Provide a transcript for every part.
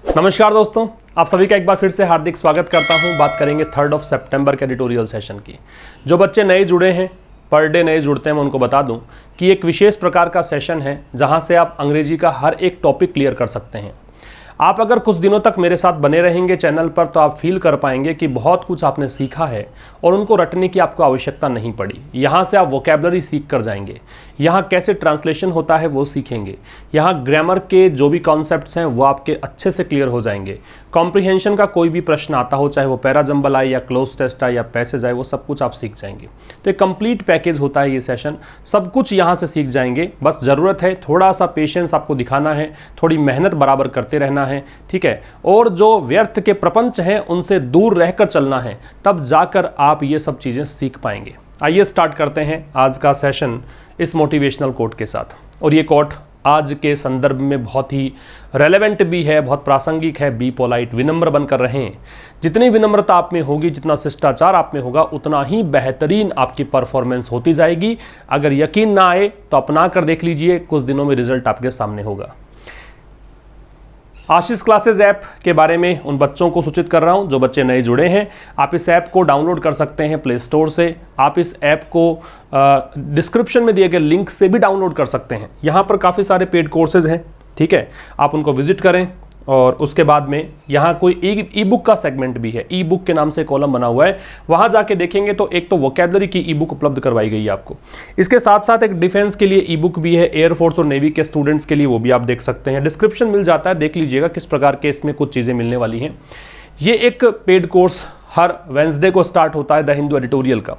नमस्कार दोस्तों, आप सभी का एक बार फिर से हार्दिक स्वागत करता हूं। बात करेंगे 3 सितंबर के एडिटोरियल सेशन की। जो बच्चे नए जुड़े हैं, पर डे नए जुड़ते हैं, मैं उनको बता दूं कि एक विशेष प्रकार का सेशन है जहां से आप अंग्रेजी का हर एक टॉपिक क्लियर कर सकते हैं। आप अगर कुछ दिनों तक मेरे साथ बने रहेंगे चैनल पर तो आप फील कर पाएंगे कि बहुत कुछ आपने सीखा है और उनको रटने की आपको आवश्यकता नहीं पड़ी। यहाँ से आप वोकैबुलरी सीख कर जाएंगे, यहाँ कैसे ट्रांसलेशन होता है वो सीखेंगे, यहाँ ग्रामर के जो भी कॉन्सेप्ट्स हैं वो आपके अच्छे से क्लियर हो जाएंगे। कॉम्प्रिहेंशन का कोई भी प्रश्न आता हो, चाहे वो पैराजंबल आए या क्लोज टेस्ट आए या पैसेज आए, वो सब कुछ आप सीख जाएंगे। तो एक कंप्लीट पैकेज होता है ये सेशन, सब कुछ यहाँ से सीख जाएंगे। बस ज़रूरत है थोड़ा सा पेशेंस आपको दिखाना है, थोड़ी मेहनत बराबर करते रहना है, ठीक है। और जो व्यर्थ के प्रपंच हैं उनसे दूर रहकर चलना है, तब जाकर आप ये सब चीज़ें सीख पाएंगे। आइए स्टार्ट करते हैं आज का सेशन इस मोटिवेशनल कोट के साथ। और ये कोट आज के संदर्भ में बहुत ही रेलेवेंट भी है, बहुत प्रासंगिक है। बी पोलाइट, विनम्र बनकर रहें। जितनी विनम्रता आप में होगी, जितना शिष्टाचार आप में होगा, उतना ही बेहतरीन आपकी परफॉर्मेंस होती जाएगी। अगर यकीन ना आए तो अपना कर देख लीजिए, कुछ दिनों में रिजल्ट आपके सामने होगा। आशीष क्लासेस ऐप के बारे में उन बच्चों को सूचित कर रहा हूं जो बच्चे नए जुड़े हैं। आप इस ऐप को डाउनलोड कर सकते हैं प्ले स्टोर से। आप इस ऐप को डिस्क्रिप्शन में दिए गए लिंक से भी डाउनलोड कर सकते हैं। यहाँ पर काफ़ी सारे पेड कोर्सेज हैं, ठीक है। आप उनको विजिट करें और उसके बाद में यहाँ कोई ई बुक का सेगमेंट भी है। ई बुक के नाम से कॉलम बना हुआ है, वहाँ जाके देखेंगे तो एक तो वोकैबुलरी की ई बुक उपलब्ध करवाई गई है आपको। इसके साथ साथ एक डिफेंस के लिए ई बुक भी है, एयरफोर्स और नेवी के स्टूडेंट्स के लिए, वो भी आप देख सकते हैं। डिस्क्रिप्शन मिल जाता है, देख लीजिएगा किस प्रकार के इसमें कुछ चीज़ें मिलने वाली हैं। ये एक पेड कोर्स हर वेंसडे को स्टार्ट होता है द हिंदू एडिटोरियल का।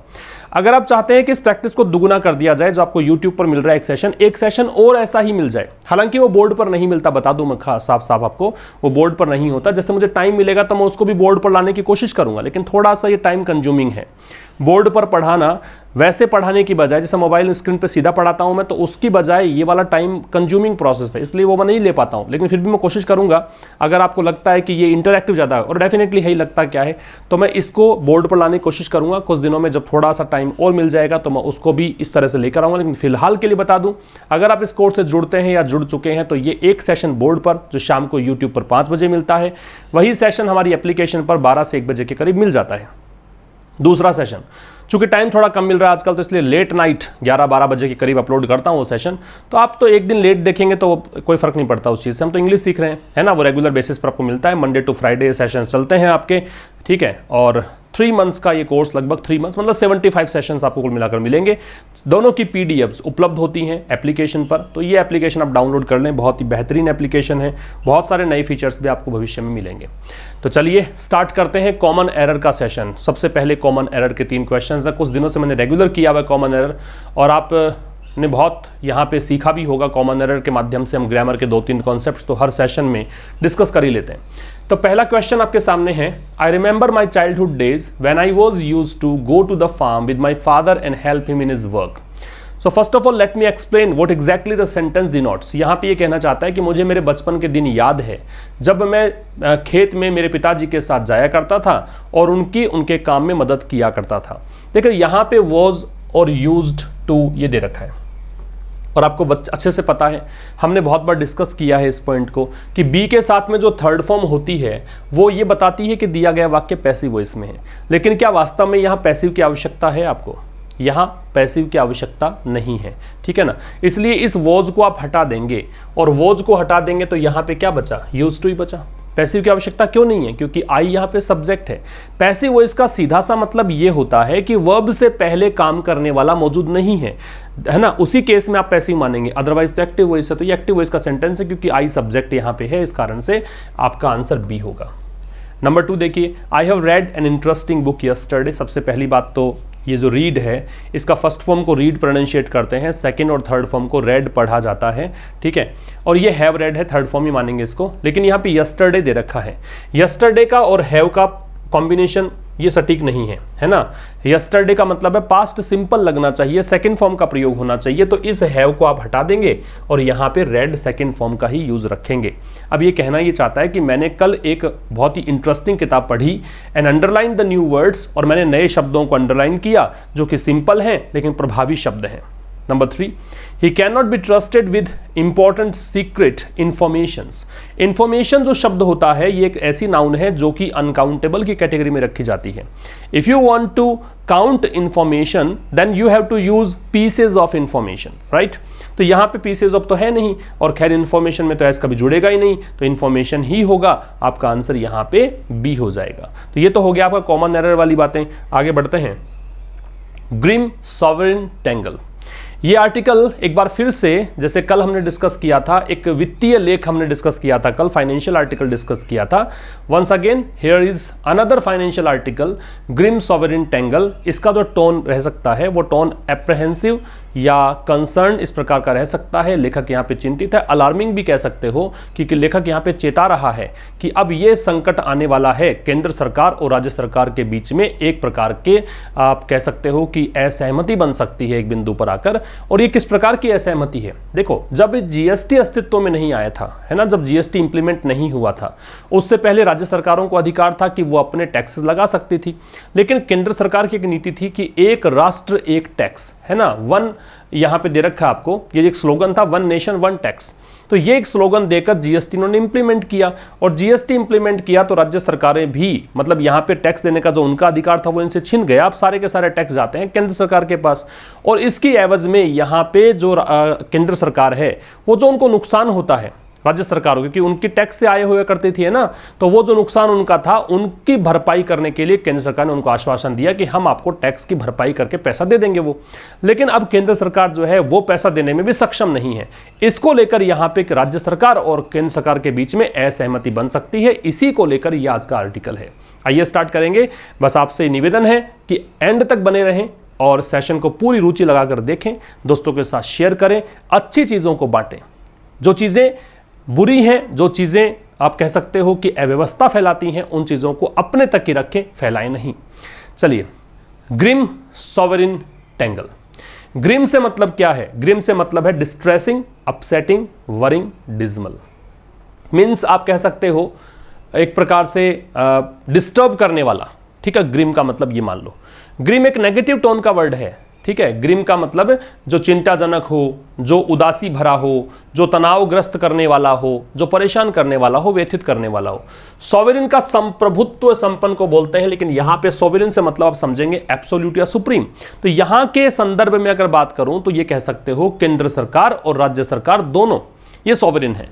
अगर आप चाहते हैं कि इस प्रैक्टिस को दुगुना कर दिया जाए, जो आपको YouTube पर मिल रहा है एक सेशन और ऐसा ही मिल जाए। हालांकि वो बोर्ड पर नहीं मिलता, बता दूं मैं साफ साफ आपको, वो बोर्ड पर नहीं होता। जैसे मुझे टाइम मिलेगा तो मैं उसको भी बोर्ड पर लाने की कोशिश करूंगा, लेकिन थोड़ा सा ये टाइम कंज्यूमिंग है। बोर्ड पर पढ़ाना वैसे पढ़ाने की बजाय, जैसे मोबाइल स्क्रीन पे सीधा पढ़ाता हूं मैं, तो उसकी बजाय ये वाला टाइम कंज्यूमिंग प्रोसेस है, इसलिए वो मैं नहीं ले पाता हूं। लेकिन फिर भी मैं कोशिश करूंगा, अगर आपको लगता है कि ये इंटरैक्टिव ज़्यादा है, और डेफिनेटली यही लगता क्या है, तो मैं इसको बोर्ड पर लाने की कोशिश करूंगा। कुछ दिनों में जब थोड़ा सा टाइम और मिल जाएगा तो मैं उसको भी इस तरह से लेकर आऊँगा। लेकिन फिलहाल के लिए बता दूँ, अगर आप इस कोर्स से जुड़ते हैं या जुड़ चुके हैं तो ये एक सेशन बोर्ड पर जो शाम को यूट्यूब पर 5 बजे मिलता है, वही सेशन हमारी एप्लीकेशन पर 12 से 1 बजे के करीब मिल जाता है। दूसरा सेशन, चूंकि टाइम थोड़ा कम मिल रहा है आजकल, तो इसलिए लेट नाइट 11-12 बजे के करीब अपलोड करता हूँ वो सेशन। तो आप तो एक दिन लेट देखेंगे तो कोई फर्क नहीं पड़ता उस चीज़ से। हम तो इंग्लिश सीख रहे हैं, है ना। वो रेगुलर बेसिस पर आपको मिलता है, मंडे टू फ्राइडे सेशन चलते हैं आपके, ठीक है। और 3 मंथ्स का ये कोर्स, लगभग 3 मंथ्स मतलब 75 सेशंस आपको कुल मिलाकर मिलेंगे। दोनों की PDFs उपलब्ध होती हैं एप्लीकेशन पर, तो ये एप्लीकेशन आप डाउनलोड कर लें, बहुत ही बेहतरीन एप्लीकेशन है। बहुत सारे नए फीचर्स भी आपको भविष्य में मिलेंगे। तो चलिए स्टार्ट करते हैं कॉमन एरर का सेशन। सबसे पहले कॉमन एरर के 3 क्वेश्चंस हैं। कुछ दिनों से मैंने रेगुलर किया हुआ कॉमन एरर, और आप ने बहुत यहाँ पे सीखा भी होगा। कॉमन एरर के माध्यम से हम ग्रामर के 2-3 कॉन्सेप्ट्स तो हर सेशन में डिस्कस कर ही लेते हैं। तो पहला क्वेश्चन आपके सामने है, I remember my childhood days when I was used to go to the farm with my father and help him in his work. So first of all let me explain what exactly the sentence denotes. यहाँ पे ये कहना चाहता है कि मुझे मेरे बचपन के दिन याद है जब मैं खेत में मेरे पिताजी के साथ जाया करता था और उनके काम में मदद किया करता था। देखिए यहाँ पे वॉज और यूज्ड टू ये दे रखा है, और आपको अच्छे से पता है, हमने बहुत बार डिस्कस किया है इस पॉइंट को, कि बी के साथ में जो थर्ड फॉर्म होती है वो ये बताती है कि दिया गया वाक्य पैसिव वॉइस में है। लेकिन क्या वास्तव में यहाँ पैसिव की आवश्यकता है आपको? यहाँ पैसिव की आवश्यकता नहीं है, ठीक है ना। इसलिए इस वॉज को आप हटा देंगे, और वॉज को हटा देंगे तो यहाँ पे क्या बचा? यूज्ड टू ही बचा। पैसिव की आवश्यकता क्यों नहीं है? क्योंकि आई यहाँ पे सब्जेक्ट है। पैसिव वॉइस का सीधा सा मतलब ये होता है कि वर्ब से पहले काम करने वाला मौजूद नहीं है, है ना। उसी केस में आप पैसिव मानेंगे, अदरवाइज तो एक्टिव वॉइस है। तो ये एक्टिव वॉइस का सेंटेंस है क्योंकि आई सब्जेक्ट यहाँ पे है, इस कारण से आपका आंसर बी होगा। नंबर 2 देखिए, I have read an interesting book yesterday. सबसे पहली बात तो ये जो रीड है, इसका फर्स्ट फॉर्म को रीड प्रोनाउंशिएट करते हैं, सेकंड और थर्ड फॉर्म को रेड पढ़ा जाता है, ठीक है। और ये हैव रेड है, थर्ड फॉर्म ही मानेंगे इसको। लेकिन यहाँ पे यस्टरडे दे रखा है, यस्टरडे का और हैव का कॉम्बिनेशन ये सटीक नहीं है, है ना। यस्टरडे का मतलब है पास्ट सिंपल लगना चाहिए, सेकंड फॉर्म का प्रयोग होना चाहिए। तो इस हैव को आप हटा देंगे और यहाँ पे रेड सेकंड फॉर्म का ही यूज रखेंगे। अब ये कहना ये चाहता है कि मैंने कल एक बहुत ही इंटरेस्टिंग किताब पढ़ी, and underline the new words, और मैंने नए शब्दों को अंडरलाइन किया जो कि सिंपल हैं लेकिन प्रभावी शब्द हैं। Number 3, he can not be trusted with important secret informations. Information जो शब्द होता है ये एक ऐसी नाउन है जो कि अनकाउंटेबल की कैटेगरी में रखी जाती है। If you want to count information then you have to use pieces of information, right. तो यहाँ पे पीसेज ऑफ तो है नहीं, और खैर इंफॉर्मेशन में तो एस कभी जुड़ेगा ही नहीं, तो इंफॉर्मेशन ही होगा। आपका आंसर यहाँ पे बी हो जाएगा। तो ये तो हो गया आपका कॉमन एरर वाली बातें। आगे बढ़ते हैं। ग्रिम सॉवरेन टेंगल, ये आर्टिकल एक बार फिर से, जैसे कल हमने डिस्कस किया था, एक वित्तीय लेख हमने डिस्कस किया था कल, फाइनेंशियल आर्टिकल डिस्कस किया था। Once again here is another financial article, grim sovereign tangle. इसका जो टोन रह सकता है वो टोन एप्रहेंसिव या कंसर्न इस प्रकार का रह सकता है। लेखक यहाँ पे चिंतित है, अलार्मिंग भी कह सकते हो, क्योंकि लेखक यहाँ पे चेता रहा है कि अब ये संकट आने वाला है केंद्र सरकार और राज्य सरकार के बीच में। एक प्रकार के आप कह सकते हो कि असहमति बन सकती है एक बिंदु पर आकर। और ये किस प्रकार की असहमति है? देखो, जब जीएसटी अस्तित्व में नहीं आया था, है ना, जब जीएसटी इंप्लीमेंट नहीं हुआ था, उससे पहले राज्य सरकारों को अधिकार था कि वो अपने टैक्सेस लगा सकती थी। लेकिन केंद्र सरकार की एक नीति थी कि एक राष्ट्र एक टैक्स, है ना, वन यहाँ पे दे रखा है आपको, ये एक स्लोगन था, वन नेशन वन टैक्स। तो ये एक स्लोगन देकर जीएसटी इन्होंने इंप्लीमेंट किया, और जीएसटी इंप्लीमेंट किया तो राज्य सरकारें भी, मतलब यहाँ पे टैक्स देने का जो उनका अधिकार था वो इनसे छिन गया। अब सारे के सारे टैक्स जाते हैं केंद्र सरकार के पास, और इसकी एवज में यहाँ पे जो केंद्र सरकार है वो जो उनको नुकसान होता है राज्य सरकारों, क्योंकि उनकी टैक्स से आए हुए करती थी, है ना, तो वो जो नुकसान उनका था उनकी भरपाई करने के लिए केंद्र सरकार ने उनको आश्वासन दिया कि हम आपको टैक्स की भरपाई करके पैसा दे देंगे वो। लेकिन अब केंद्र सरकार जो है वो पैसा देने में भी सक्षम नहीं है। इसको लेकर यहाँ पे राज्य सरकार और केंद्र सरकार के बीच में असहमति बन सकती है। इसी को लेकर ये आज का आर्टिकल है। आइए स्टार्ट करेंगे। बस आपसे निवेदन है कि एंड तक बने रहें और सेशन को पूरी रुचि लगाकर देखें, दोस्तों के साथ शेयर करें, अच्छी चीज़ों को बांटें। जो चीज़ें बुरी हैं, जो चीज़ें आप कह सकते हो कि अव्यवस्था फैलाती हैं, उन चीज़ों को अपने तक ही रखें, फैलाएं नहीं। चलिए, ग्रिम सॉवरेन टेंगल। ग्रिम से मतलब क्या है? ग्रिम से मतलब है distressing, upsetting, worrying, dismal. Means आप कह सकते हो एक प्रकार से डिस्टर्ब करने वाला, ठीक है। ग्रिम का मतलब ये मान लो, ग्रिम एक नेगेटिव टोन का वर्ड है, ठीक है। ग्रिम का मतलब जो चिंताजनक हो, जो उदासी भरा हो, जो तनावग्रस्त करने वाला हो, जो परेशान करने वाला हो, व्यथित करने वाला हो। सॉवरेन का संप्रभुत्व संपन्न को बोलते हैं, लेकिन यहां पे सॉवरेन से मतलब आप समझेंगे एब्सोल्यूट या सुप्रीम। तो यहां के संदर्भ में अगर बात करूं तो ये कह सकते हो केंद्र सरकार और राज्य सरकार दोनों ये सॉवरेन है।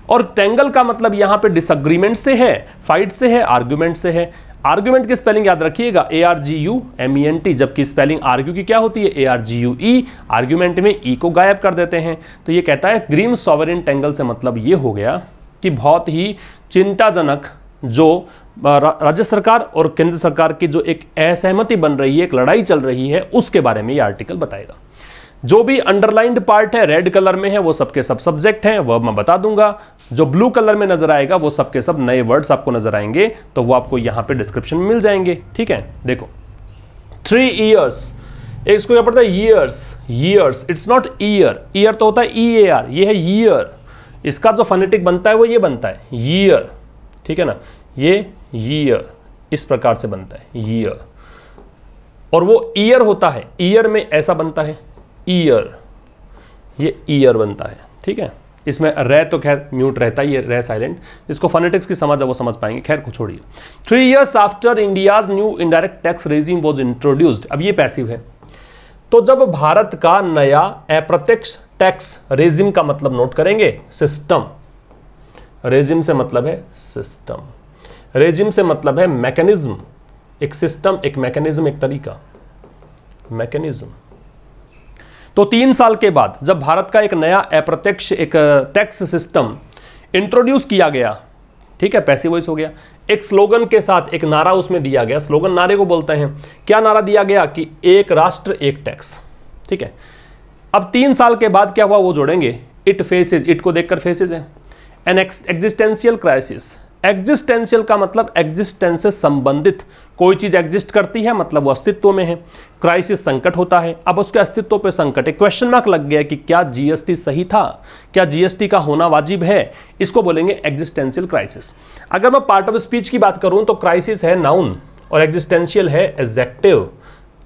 और टेंगल का मतलब यहां पे डिसएग्रीमेंट से है, फाइट से है, आर्ग्यूमेंट से है। आर्ग्यूमेंट की स्पेलिंग याद रखिएगा, ARGUMENT, जबकि स्पेलिंग आर्ग्यू की क्या होती है? ARGUE। आर्ग्यूमेंट में ई को गायब कर देते हैं। तो ये कहता है ग्रिम सॉवरेन टेंगल से मतलब ये हो गया कि बहुत ही चिंताजनक जो राज्य सरकार और केंद्र सरकार की जो एक असहमति बन रही है, एक लड़ाई चल रही है, उसके बारे में ये आर्टिकल बताएगा। जो भी अंडरलाइंड पार्ट है, रेड कलर में है, वो सबके सब सब्जेक्ट हैं, वो मैं बता दूंगा। जो ब्लू कलर में नजर आएगा वो सबके सब नए वर्ड्स आपको नजर आएंगे, तो वो आपको यहां पे डिस्क्रिप्शन में मिल जाएंगे, ठीक है। देखो, 3 years, इसको क्या पड़ता है? Years, it's not year. Year तो होता है EAR, ये है ईयर। इसका जो फोनेटिक बनता है वो ये बनता है ईयर, ठीक है ना, ये ईयर इस प्रकार से बनता है ईयर, और वो ईयर होता है, ईयर में ऐसा बनता है ईयर, ये ईयर बनता है, ठीक है। इसमें रे तो खैर म्यूट रहता है, ये रे साइलेंट। जिसको फोनेटिक्स की समझ है वो समझ पाएंगे, खैर को छोड़िए। 3 years after India's new indirect tax regime was introduced. अब ये पैसिव है, तो जब भारत का नया अप्रत्यक्ष टैक्स रेजिम का मतलब नोट करेंगे सिस्टम। रेजिम से मतलब है सिस्टम, रेजिम से मतलब है मैकेनिज्म। एक सिस्टम, एक मैकेनिज्म, एक तरीका, मैकेनिज्म। तो 3 साल के बाद जब भारत का एक नया अप्रत्यक्ष एक टैक्स सिस्टम इंट्रोड्यूस किया गया, ठीक है, पैसिव वॉइस हो गया, एक स्लोगन के साथ एक नारा उसमें दिया गया। स्लोगन नारे को बोलते हैं। क्या नारा दिया गया? कि एक राष्ट्र एक टैक्स, ठीक है। अब 3 साल के बाद क्या हुआ वो जोड़ेंगे। इट फेसेज, इट को देखकर फेसेज है। N existential crisis. एग्जिस्टेंशियल का मतलब एग्जिस्टेंस से संबंधित, कोई चीज एग्जिस्ट करती है मतलब वो अस्तित्व में है। क्राइसिस संकट होता है, अब उसके अस्तित्व पे संकट, एक क्वेश्चन मार्क लग गया कि क्या जीएसटी सही था, क्या जीएसटी का होना वाजिब है, इसको बोलेंगे एग्जिस्टेंशियल क्राइसिस। अगर मैं पार्ट ऑफ स्पीच की बात करूं तो क्राइसिस है नाउन और एग्जिस्टेंशियल है एडजेक्टिव।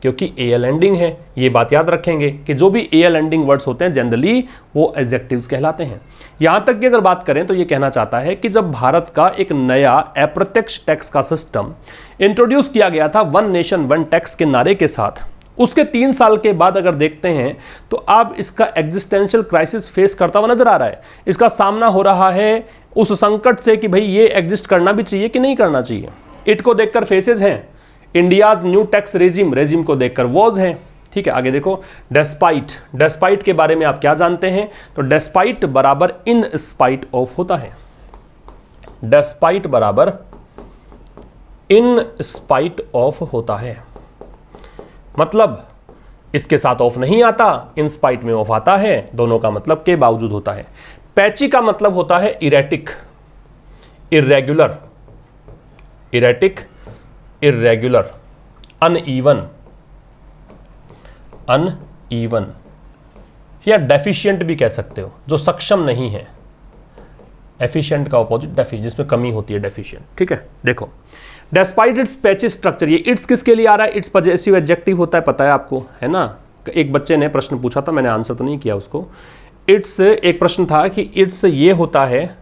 क्योंकि एल एंडिंग है। ये बात याद रखेंगे कि जो भी एल एंडिंग वर्ड्स होते हैं जनरली वो एडजेक्टिव्स कहलाते हैं। यहाँ तक की अगर बात करें तो ये कहना चाहता है कि जब भारत का एक नया अप्रत्यक्ष टैक्स का सिस्टम इंट्रोड्यूस किया गया था वन नेशन वन टैक्स के नारे के साथ, उसके 3 साल के बाद अगर देखते हैं तो अब इसका एग्जिस्टेंशियल क्राइसिस फेस करता हुआ नजर आ रहा है। इसका सामना हो रहा है उस संकट से कि भाई ये एग्जिस्ट करना भी चाहिए कि नहीं करना चाहिए। इट को देखकर फेसेस हैं, इंडियाज न्यू टैक्स रेजिम को देखकर वॉज है। ठीक है, आगे देखो डेस्पाइट के बारे में आप क्या जानते हैं? तो डेस्पाइट बराबर इन स्पाइट ऑफ होता है। डेस्पाइट बराबर इन स्पाइट ऑफ होता है, मतलब इसके साथ ऑफ नहीं आता, इन स्पाइट में ऑफ आता है, दोनों का मतलब के बावजूद होता है। पैची का मतलब होता है erratic, irregular, erratic, irregular, uneven, uneven या डेफिशिएंट भी कह सकते हो, जो सक्षम नहीं है। एफिशिएंट का ऑपोजिट डेफिशिएंट, जिसमें कमी होती है, डेफिशिएंट। ठीक है, देखो डेस्पाइट इट्स पैची स्ट्रक्चर, ये इट्स किसके लिए आ रहा है? इट्स पजेसिव एडजेक्टिव होता है, पता है आपको, है ना। एक बच्चे ने प्रश्न पूछा था, मैंने आंसर तो नहीं किया उसको। इट्स एक प्रश्न था कि इट्स ये होता है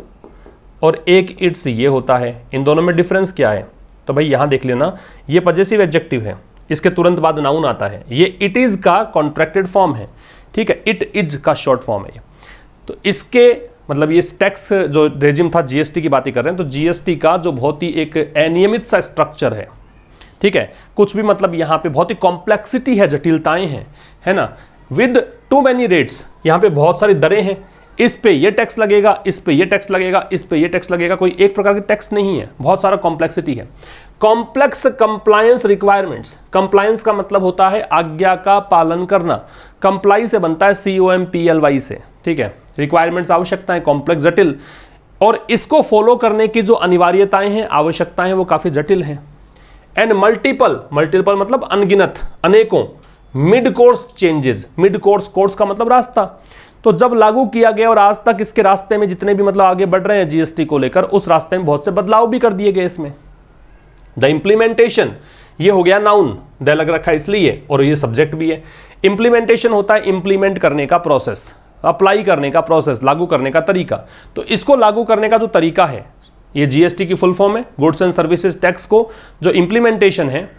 और एक इट्स ये होता है, इन दोनों में डिफरेंस क्या है? तो भाई यहां देख लेना, ये पजेसिव एडजेक्टिव है, इसके तुरंत बाद नाउन आता है। ये इट इज का कॉन्ट्रैक्टेड फॉर्म है, ठीक है, इट इज का शॉर्ट फॉर्म है। तो इसके मतलब ये टैक्स जो रेजिम था, जीएसटी की बात ही कर रहे हैं, तो जीएसटी का जो बहुत ही एक अनियमित सा स्ट्रक्चर है, ठीक है, कुछ भी मतलब यहाँ पे बहुत ही कॉम्प्लेक्सिटी है, जटिलताएं हैं, है ना, विद टू मैनी रेट्स, यहाँ पे बहुत सारी दरें हैं, इस पे ये टैक्स लगेगा, इस पे ये टैक्स लगेगा, इस पे ये टैक्स लगेगा, कोई एक प्रकार की टैक्स नहीं है, बहुत सारा कॉम्प्लेक्सिटी है। कॉम्प्लेक्स कंप्लायंस रिक्वायरमेंट्स, कंप्लायंस का मतलब होता है आज्ञा का पालन करना, कंप्लाई से बनता है COMPLY से, ठीक है, रिक्वायरमेंट्स आवश्यकताएं, कॉम्प्लेक्स जटिल, और इसको फॉलो करने की जो अनिवार्यताएं हैं, आवश्यकताएं, वो काफी जटिल हैं। एंड मल्टीपल मतलब अनगिनत, अनेकों, mid course changes, mid course का मतलब रास्ता, तो जब लागू किया गया और आज तक इसके रास्ते में जितने भी मतलब आगे बढ़ रहे हैं जीएसटी को लेकर, उस रास्ते में बहुत से बदलाव भी कर दिए गए इसमें। द इम्प्लीमेंटेशन, ये हो गया नाउन, द लग रखा है इसलिए, और ये सब्जेक्ट भी है। इम्प्लीमेंटेशन होता है इम्प्लीमेंट करने का प्रोसेस, अप्लाई करने का प्रोसेस, लागू करने का तरीका। तो इसको लागू करने का जो तरीका है, ये जीएसटी की फुल फॉर्म है, गुड्स एंड सर्विसेज टैक्स को जो इम्प्लीमेंटेशन है,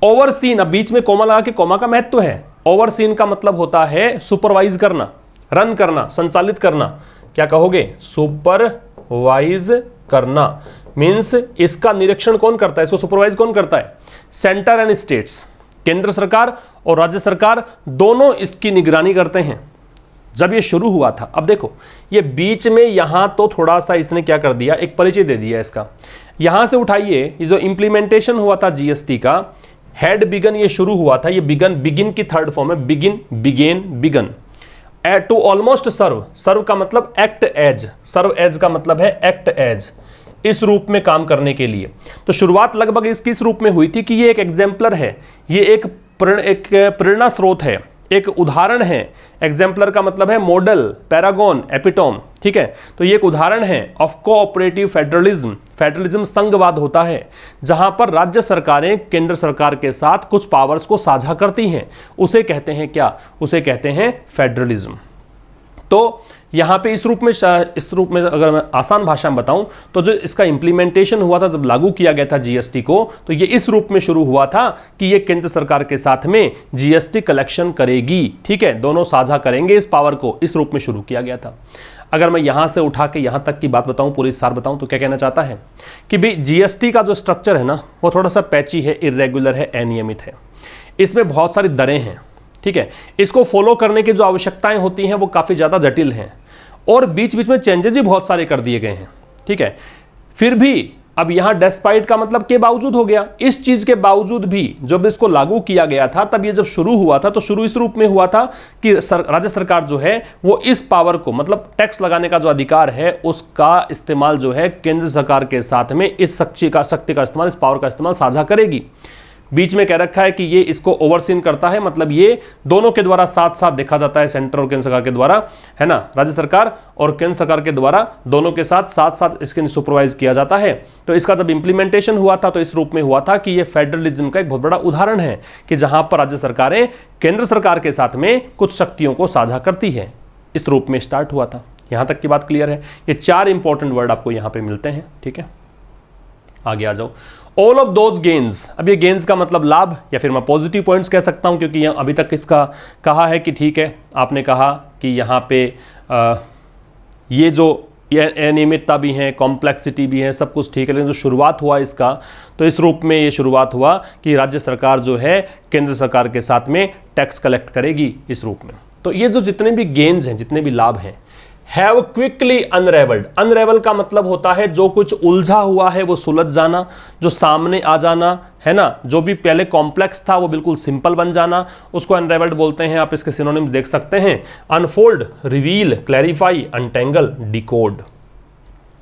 ओवरसीन, अब बीच में कोमा लगा के, कोमा का महत्व है, ओवरसीन का मतलब होता है सुपरवाइज करना, रन करना, संचालित करना, क्या कहोगे? सुपरवाइज करना, मींस इसका निरीक्षण कौन करता है, इसको सुपरवाइज कौन करता है? सेंटर एंड स्टेट्स, केंद्र सरकार और राज्य सरकार दोनों इसकी निगरानी करते हैं। जब ये शुरू हुआ था, अब देखो ये बीच में यहां तो थोड़ा सा इसने क्या कर दिया, एक परिचय दे दिया इसका, यहां से उठाइए, ये जो इंप्लीमेंटेशन हुआ था जीएसटी का, हैड बिगन, ये शुरू हुआ था, ये बिगिन की थर्ड फॉर्म है, बिगिन, टू ऑलमोस्ट सर्व का मतलब एक्ट एज, सर्व एज का मतलब है एक्ट एज, इस रूप में काम करने के लिए। तो शुरुआत लगभग इसकी इस रूप में हुई थी कि ये एक एग्जाम्पलर है, ये एक प्रेरणा स्रोत है, एक उदाहरण है। एग्जाम्पलर का मतलब है मॉडल, पैरागॉन, एपिटोम, ठीक है, तो ये एक उदाहरण है ऑफ कोऑपरेटिव फेडरलिज्म। फेडरलिज्म संघवाद होता है, जहां पर राज्य सरकारें केंद्र सरकार के साथ कुछ पावर्स को साझा करती हैं, उसे कहते हैं क्या? उसे कहते हैं फेडरलिज्म। तो यहाँ पे इस रूप में अगर मैं आसान भाषा में बताऊं तो जो इसका इंप्लीमेंटेशन हुआ था, जब लागू किया गया था जीएसटी को, तो ये इस रूप में शुरू हुआ था कि ये केंद्र सरकार के साथ में जीएसटी कलेक्शन करेगी, ठीक है, दोनों साझा करेंगे इस पावर को, इस रूप में शुरू किया गया था। अगर मैं यहां से उठा के यहां तक की बात बताऊं, पूरी सार बताऊं, तो क्या कहना चाहता है कि भाई जीएसटी का जो स्ट्रक्चर है ना, वो थोड़ा सा पैची है, इर्रेगुलर है, अनियमित है, इसमें बहुत सारी दरें हैं, ठीक है, इसको फॉलो करने की जो आवश्यकताएं होती हैं वो काफी ज्यादा जटिल हैं, और बीच बीच में चेंजेस भी बहुत सारे कर दिए गए हैं, ठीक है। फिर भी अब यहां डेस्पाइट का मतलब के बावजूद हो गया, इस चीज के बावजूद भी जब इसको लागू किया गया था, तब ये जब शुरू हुआ था तो शुरू इस रूप में हुआ था कि राज्य सरकार जो है वो इस पावर को, मतलब टैक्स लगाने का जो अधिकार है उसका इस्तेमाल जो है केंद्र सरकार के साथ में इस शक्ति का इस्तेमाल, इस पावर का इस्तेमाल साझा करेगी। बीच में कह रखा है कि ये इसको ओवरसीन करता है, मतलब ये दोनों के द्वारा साथ साथ देखा जाता है, सेंटर और केंद्र सरकार के द्वारा, है ना, राज्य सरकार और केंद्र सरकार के द्वारा दोनों के साथ साथ इसके सुपरवाइज किया जाता है। तो इसका जब इंप्लीमेंटेशन हुआ था तो इस रूप में हुआ था कि ये फेडरलिज्म का एक बहुत बड़ा उदाहरण है कि जहां पर राज्य सरकारें केंद्र सरकार के साथ में कुछ शक्तियों को साझा करती है, इस रूप में स्टार्ट हुआ था। यहां तक की बात क्लियर है। ये 4 इंपॉर्टेंट वर्ड आपको यहां पे मिलते हैं, ठीक है। आगे आ जाओ। ऑल ऑफ दोज गेन्स, अब ये गेन्स का मतलब लाभ या फिर मैं पॉजिटिव पॉइंट्स कह सकता हूं, क्योंकि अभी तक इसका कहा है कि ठीक है, आपने कहा कि यहां पे ये जो अनियमितता भी है, कॉम्प्लेक्सिटी भी है, सब कुछ ठीक है, लेकिन जो शुरुआत हुआ इसका, तो इस रूप में ये शुरुआत हुआ कि राज्य सरकार जो है केंद्र सरकार के साथ में टैक्स कलेक्ट करेगी इस रूप में। तो ये जो जितने भी गेन्स हैं, जितने भी लाभ हैं, हैव क्विकली अनरेवल्ड। अनरेवल का मतलब होता है जो कुछ उलझा हुआ है वो सुलझ जाना, जो सामने आ जाना, है ना, जो भी पहले कॉम्प्लेक्स था वो बिल्कुल सिंपल बन जाना, उसको अनरेवल्ड बोलते हैं। आप इसके सिनोनिम्स देख सकते हैं, unfold, reveal, clarify, untangle, decode.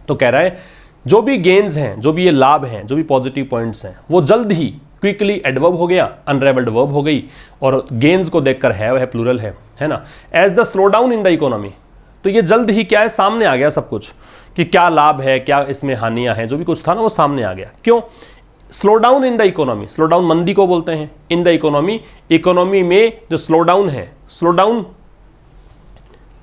तो कह रहा है जो भी गेन्स हैं, जो भी ये लाभ हैं, जो भी पॉजिटिव पॉइंट्स हैं, वो जल्द ही क्विकली एडवर्ब हो गया, अनरेवल्ड वर्ब हो गई, और गेन्स को देखकर है प्लूरल है ना। As the slow down in the economy, तो ये जल्द ही क्या है, सामने आ गया सब कुछ कि क्या लाभ है, क्या इसमें हानियां हैं, जो भी कुछ था ना वो सामने आ गया। क्यों? Slow down in the economy, slow down मंदी को बोलते हैं, इन द इकोनॉमी, इकोनॉमी में जो स्लो डाउन है, स्लो डाउन,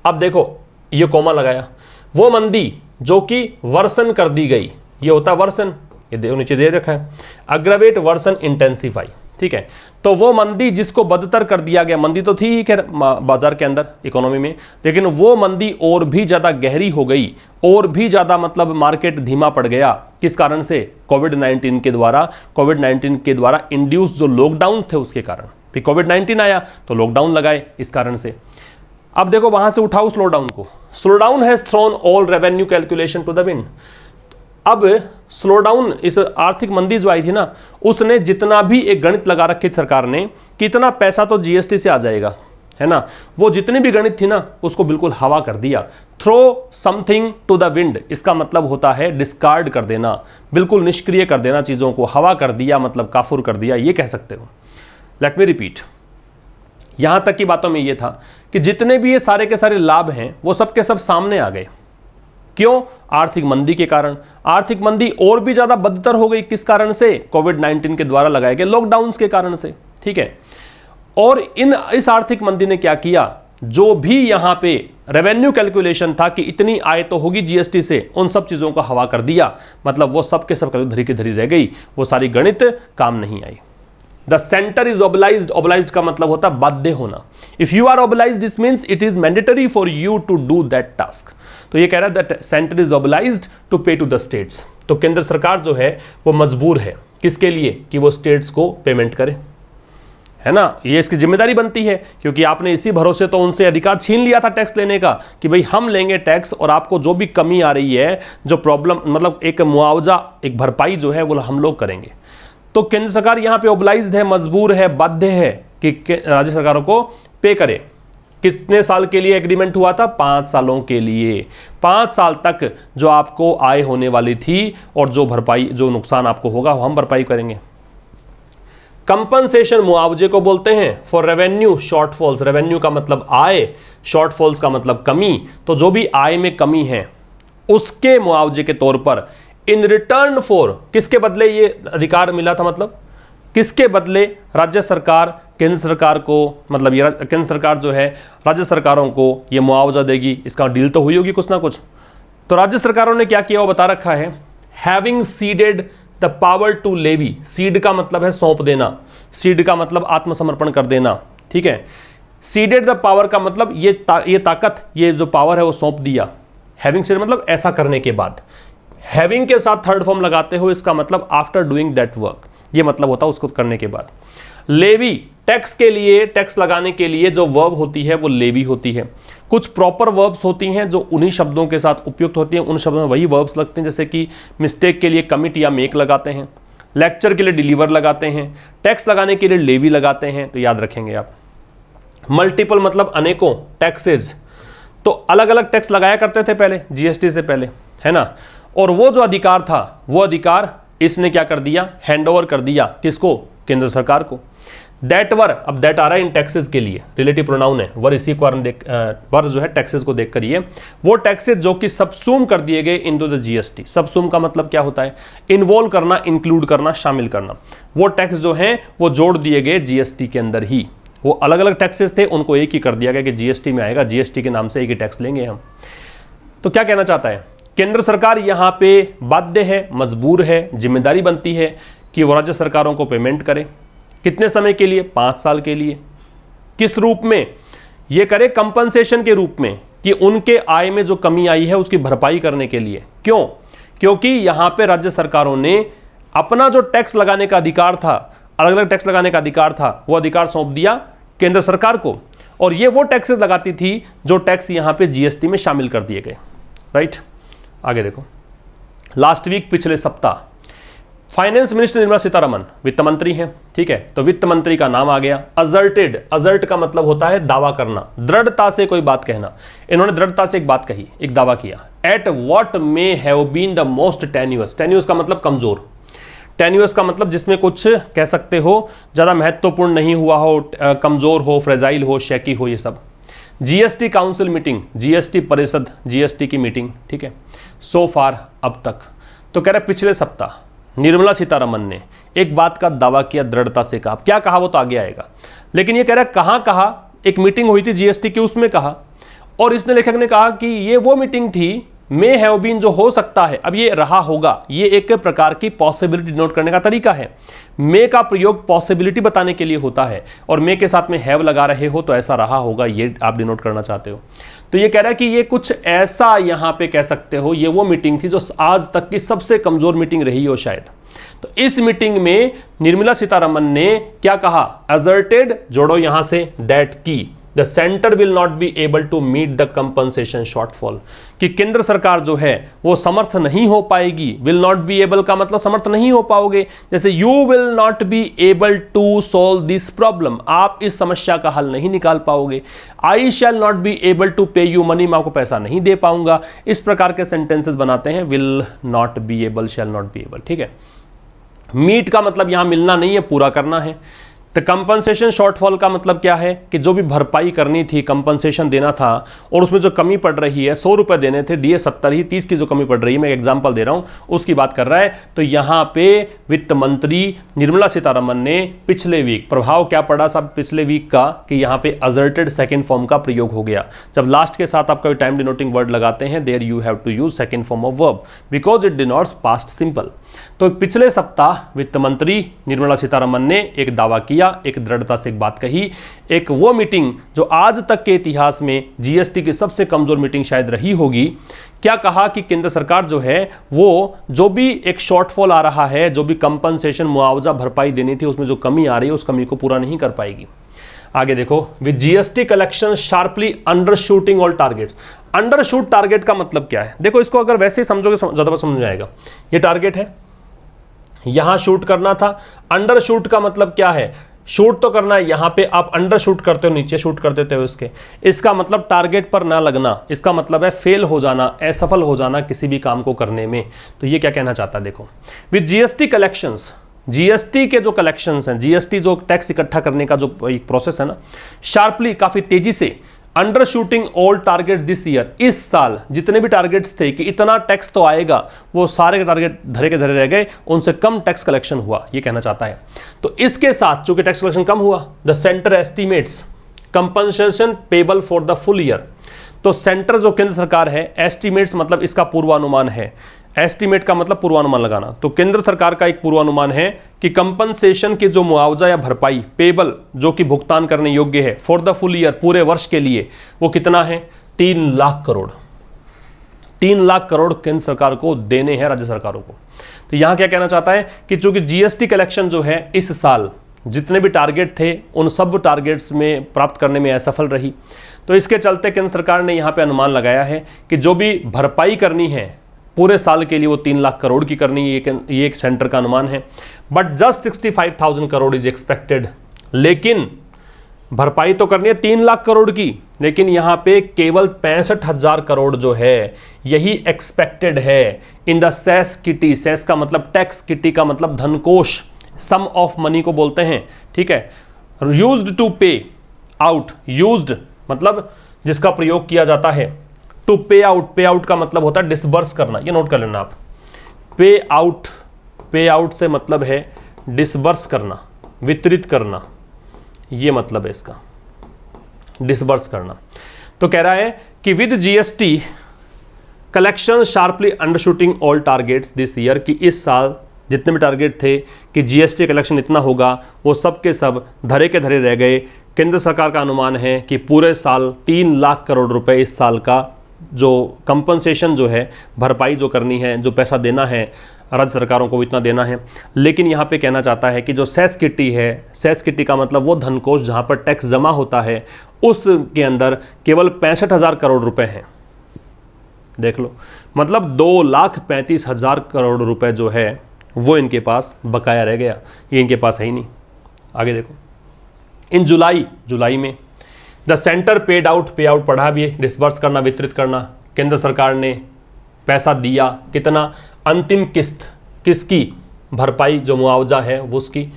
अब देखो ये कोमा लगाया, वो मंदी जो कि वर्सन कर दी गई, ये होता वर्सन, ये नीचे दे रखा है, अग्रवेट, वर्सन, इंटेंसिफाई, ठीक है। तो वो मंदी जिसको बदतर कर दिया गया, मंदी तो थी ही खैर बाजार के अंदर, इकोनॉमी में, लेकिन वो मंदी और भी ज्यादा गहरी हो गई, और भी ज्यादा मतलब मार्केट धीमा पड़ गया। किस कारण से? कोविड-19 के द्वारा इंड्यूस जो लॉकडाउन थे उसके कारण। फिर कोविड-19 आया तो लॉकडाउन लगाए इस कारण से। अब देखो वहां से उठाओ स्लो डाउन को, slow down has thrown all revenue calculation to the wind. अब स्लो डाउन, इस आर्थिक मंदी जो आई थी ना, उसने जितना भी एक गणित लगा रखी सरकार ने, कितना पैसा तो जीएसटी से आ जाएगा, है ना, वो जितनी भी गणित थी ना उसको बिल्कुल हवा कर दिया। Throw something to the wind, इसका मतलब होता है डिस्कार्ड कर देना, बिल्कुल निष्क्रिय कर देना चीजों को, हवा कर दिया मतलब काफुर कर दिया, ये कह सकते हो। लेट मी रिपीट, यहां तक की बातों में ये था कि जितने भी ये सारे के सारे लाभ हैं वो सब के सब सामने आ गए। क्यों? आर्थिक मंदी के कारण। आर्थिक मंदी और भी ज्यादा बदतर हो गई, किस कारण से? कोविड-19 के द्वारा लगाए गए लॉकडाउन के कारण से, ठीक है। और इस आर्थिक मंदी ने क्या किया, जो भी यहां पे रेवेन्यू कैलकुलेशन था कि इतनी आय तो होगी जीएसटी से, उन सब चीजों को हवा कर दिया, मतलब वो सब के सब धरी की धरी रह गई, वो सारी गणित काम नहीं आई। The centre is obliged, obliged का मतलब होता है बाध्य होना। If you are obliged this means it is mandatory for you to do that task. तो ये कह रहा है that centre is obliged to pay to the states. तो केंद्र सरकार जो है वो मजबूर है, किसके लिए? कि वो स्टेट्स को पेमेंट करे, है ना, ये इसकी जिम्मेदारी बनती है, क्योंकि आपने इसी भरोसे तो उनसे अधिकार छीन लिया था टैक्स लेने का, कि भाई हम लेंगे टैक्स और आपको जो भी कमी आ रही है, जो प्रॉब्लम, मतलब एक मुआवजा, एक भरपाई जो है वो हम लोग करेंगे। तो केंद्र सरकार यहां पे ओबलाइज्ड है, मजबूर है, बाध्य है कि राज्य सरकारों को पे करे। कितने साल के लिए एग्रीमेंट हुआ था? 5 सालों के लिए। 5 साल तक जो आपको आय होने वाली थी और जो भरपाई, जो नुकसान आपको होगा वो हम भरपाई करेंगे। कंपनसेशन मुआवजे को बोलते हैं फॉर रेवेन्यू शॉर्टफॉल्स। रेवेन्यू का मतलब आय, शॉर्टफॉल्स का मतलब कमी। तो जो भी आय में कमी है उसके मुआवजे के तौर पर, इन रिटर्न फॉर, किसके बदले ये अधिकार मिला था, मतलब किसके बदले? राज्य सरकार केंद्र सरकार को, मतलब ये केंद्र सरकार जो है राज्य सरकारों को ये मुआवजा देगी, इसका डील तो हुई होगी कुछ ना कुछ। तो राज्य सरकारों ने क्या किया वो बता रखा है, having ceded the power to levy. Cede का मतलब है सौंप देना, सीड का मतलब आत्मसमर्पण कर देना, ठीक है। सीडेड द पावर का मतलब ये ताकत, ये जो पावर है वो सौंप दिया। हैविंग सीडेड मतलब ऐसा करने के बाद, हैविंग के साथ थर्ड फॉर्म लगाते हो, इसका मतलब आफ्टर डूइंग दैट वर्क, ये मतलब होता है उसको करने के बाद। लेवी, टैक्स के लिए, टैक्स लगाने के लिए जो वर्ब होती है वो लेवी होती है। कुछ प्रॉपर वर्ब्स होती हैं जो उन्हीं शब्दों के साथ उपयुक्त होती हैं, उन शब्दों में वही वर्ब्स लगते हैं, जैसे कि मिस्टेक के लिए कमिट या मेक लगाते हैं, लेक्चर के लिए डिलीवर लगाते हैं, टैक्स लगाने के लिए लेवी लगाते हैं, तो याद रखेंगे आप। मल्टीपल मतलब अनेकों, टैक्सेस, तो अलग अलग टैक्स लगाया करते थे पहले जीएसटी से पहले, है ना। और वो जो अधिकार था, वो अधिकार इसने क्या कर दिया, हैंड ओवर कर दिया, किसको? केंद्र सरकार को। दैट वर, अब दैट आ रहा है इन टैक्सेस के लिए, रिलेटिव प्रोनाउन है, वर इसी को वर जो है टैक्सेस को देख करिए, वो टैक्सेस जो कि सबसूम कर दिए गए इनटू द जीएसटी। सबसूम का मतलब क्या होता है? इन्वॉल्व करना, इंक्लूड करना, शामिल करना। वो टैक्स जो है वो जोड़ दिए गए जीएसटी के अंदर ही। वो अलग अलग टैक्सेस थे, उनको एक ही कर दिया गया कि जीएसटी में आएगा, जीएसटी के नाम से एक ही टैक्स लेंगे हम। तो क्या कहना चाहता है? केंद्र सरकार यहाँ पे बाध्य है, मजबूर है, जिम्मेदारी बनती है कि वो राज्य सरकारों को पेमेंट करे। कितने समय के लिए? 5 साल के लिए। किस रूप में ये करे? कंपनसेशन के रूप में, कि उनके आय में जो कमी आई है उसकी भरपाई करने के लिए। क्यों? क्योंकि यहां पे राज्य सरकारों ने अपना जो टैक्स लगाने का अधिकार था, अलग अलग टैक्स लगाने का अधिकार था, वो अधिकार सौंप दिया केंद्र सरकार को, और ये वो टैक्सेस लगाती थी जो टैक्स यहां पे जीएसटी में शामिल कर दिए गए। राइट, आगे देखो। लास्ट वीक, पिछले सप्ताह, फाइनेंस मिनिस्टर निर्मला सीतारमण वित्त मंत्री हैं, ठीक है, तो वित्त मंत्री का नाम आ गया। अजर्टेड, अजर्ट का मतलब होता है दावा करना, दृढ़ता से कोई बात कहना। इन्होंने दृढ़ता से एक बात कही, एक दावा किया। At what may have been the most tenuous, tenuous का मतलब कमजोर, टेन्यूअस का मतलब जिसमें कुछ कह सकते हो ज्यादा महत्वपूर्ण नहीं हुआ हो, कमजोर हो, फ्रेजाइल हो, शैकी हो, ये सब। जीएसटी काउंसिल मीटिंग, जीएसटी परिषद, जीएसटी की मीटिंग, ठीक है, सो फार, अब तक। तो कह रहे पिछले सप्ताह निर्मला सीतारमण ने एक बात का दावा किया, दृढ़ता से कहा। क्या कहा वो तो आगे आएगा, लेकिन ये कह रहा है कहां कहा। एक मीटिंग हुई थी जीएसटी की, उसमें कहा, और इसने लेखक ने कहा कि ये वो मीटिंग थी मे हैव बीन, जो हो सकता है, अब ये रहा होगा, ये एक प्रकार की पॉसिबिलिटी नोट करने का तरीका है। मे का प्रयोग पॉसिबिलिटी बताने के लिए होता है, और मे के साथ में हैव लगा रहे हो तो ऐसा रहा होगा, ये आप डिनोट करना चाहते हो। तो ये कह रहा है कि ये कुछ ऐसा यहां पे कह सकते हो, ये वो मीटिंग थी जो आज तक की सबसे कमजोर मीटिंग रही हो शायद। तो इस मीटिंग में निर्मला सीतारमण ने क्या कहा? असर्टेड, जोड़ो यहां से, दैट की the centre will not be able to meet the compensation shortfall, कि केंद्र सरकार जो है वो समर्थ नहीं हो पाएगी। विल नॉट बी एबल का मतलब समर्थ नहीं हो पाओगे, जैसे you will not be able to solve this problem, आप इस समस्या का हल नहीं निकाल पाओगे। I shall not be able to pay you money, मैं आपको पैसा नहीं दे पाऊंगा। इस प्रकार के सेंटेंसेस बनाते हैं, will not be able, shell not be able, ठीक है। मीट का मतलब यहां मिलना नहीं है, पूरा करना है। तो कंपनसेशन शॉर्टफॉल का मतलब क्या है? कि जो भी भरपाई करनी थी, कंपनसेशन देना था, और उसमें जो कमी पड़ रही है, 100 रुपए देने थे, दिए 70 ही, 30 की जो कमी पड़ रही है, मैं एग्जांपल दे रहा हूं, उसकी बात कर रहा है। तो यहां पे वित्त मंत्री निर्मला सीतारमण ने पिछले वीक, प्रभाव क्या पड़ा सब पिछले वीक का, कि यहां पे असर्टेड सेकंड फॉर्म का प्रयोग हो गया। जब लास्ट के साथ आप कोई टाइम डिनोटिंग वर्ड लगाते हैं, there you have to use second form of verb because it denotes past simple. तो पिछले सप्ताह वित्त मंत्री निर्मला सीतारमण ने एक दावा किया, एक दृढ़ता से एक बात कही। एक वो मीटिंग जो आज तक के इतिहास में जीएसटी की सबसे कमजोर मीटिंग शायद रही होगी। क्या कहा? कि केंद्र सरकार जो है वो जो भी एक शॉर्टफॉल आ रहा है, जो भी कंपनसेशन, मुआवजा भरपाई देनी थी, उसमें जो कमी आ रही है, उस कमी को पूरा नहीं कर पाएगी। आगे देखो, with GST collection sharply under shooting all targets. Under shoot target का मतलब क्या है? देखो, इसको अगर वैसे ही समझोगे ज्यादा समझ में आएगा। ये टारगेट है, यहां शूट करना था। अंडर शूट का मतलब क्या है? शूट तो करना है, यहां पे आप अंडर शूट करते हो, नीचे शूट कर देते हो इसके। इसका मतलब टारगेट पर ना लगना, इसका मतलब है फेल हो जाना, असफल हो जाना किसी भी काम को करने में। तो ये क्या कहना चाहता है? देखो, विद जीएसटी कलेक्शंस, जीएसटी के जो कलेक्शंस हैं, जीएसटी जो टैक्स इकट्ठा करने का जो एक प्रोसेस है ना, शार्पली, काफी तेजी से, under shooting all target this year, इस साल जितने भी टारगेट्स थे कि इतना टैक्स तो आएगा, वो सारे टारगेट धरे के धरे रह गए, उनसे कम टैक्स कलेक्शन हुआ, ये कहना चाहता है। तो इसके साथ चूंकि टैक्स कलेक्शन कम हुआ, the centre estimates compensation payable for the full year. तो सेंटर जो केंद्र सरकार है, एस्टिमेट्स मतलब इसका पूर्वानुमान है, एस्टिमेट का मतलब पूर्वानुमान लगाना। तो केंद्र सरकार का एक पूर्वानुमान है कि कंपनसेशन की जो मुआवजा या भरपाई, पेबल, जो कि भुगतान करने योग्य है, फॉर द फुल ईयर, पूरे वर्ष के लिए, वो कितना है? 3 लाख करोड़। 3 लाख करोड़ केंद्र सरकार को देने हैं राज्य सरकारों को। तो यहां क्या कहना चाहता है कि चूंकि जीएसटी कलेक्शन जो है इस साल जितने भी टारगेट थे, उन सब टारगेट्स में प्राप्त करने में असफल रही। तो इसके चलते केंद्र सरकार ने यहां पे अनुमान लगाया है कि जो भी भरपाई करनी है पूरे साल के लिए, वो 3 लाख करोड़ की करनी है, ये एक सेंटर का अनुमान है। But just 65,000 crore is expected. लेकिन भरपाई तो करनी है 3 लाख करोड़ की, लेकिन यहां पे केवल 65,000 करोड़ जो है यही एक्सपेक्टेड है in the cess kitty. Cess का मतलब टैक्स, किटी का मतलब धनकोष, सम ऑफ मनी को बोलते हैं, ठीक है। यूज्ड टू पे आउट, यूज्ड मतलब जिसका प्रयोग किया जाता है, टू पे आउट, पे आउट का मतलब होता है डिसबर्स करना, ये नोट कर लेना आप। पे आउट से मतलब है डिसबर्स करना, वितरित करना, ये मतलब है इसका, डिसबर्स करना। तो कह रहा है कि with GST collection sharply undershooting all targets this year, कि इस साल जितने भी टारगेट थे कि जीएसटी कलेक्शन इतना होगा, वो सब के सब धरे के धरे रह गए। केंद्र सरकार का अनुमान है कि पूरे साल 3 लाख करोड़ रुपए इस साल का जो कंपनसेशन जो है, भरपाई जो करनी है, जो पैसा देना है राज्य सरकारों को, इतना देना है। लेकिन यहाँ पे कहना चाहता है कि जो सेस किटी है, सेस किटी का मतलब वो धनकोष जहाँ पर टैक्स जमा होता है, उसके अंदर केवल 65,000 करोड़ रुपए हैं। देख लो, मतलब 2,35,000 करोड़ रुपए जो है वो इनके पास बकाया रह गया, ये इनके पास है ही नहीं। आगे देखो, इन जुलाई में द सेंटर पेड आउट, पे आउट पढ़ा भी है, डिसबर्स करना, वितरित करना। केंद्र सरकार ने पैसा दिया, कितना? अंतिम किस्त, किसकी? भरपाई जो मुआवजा है वो उसकी,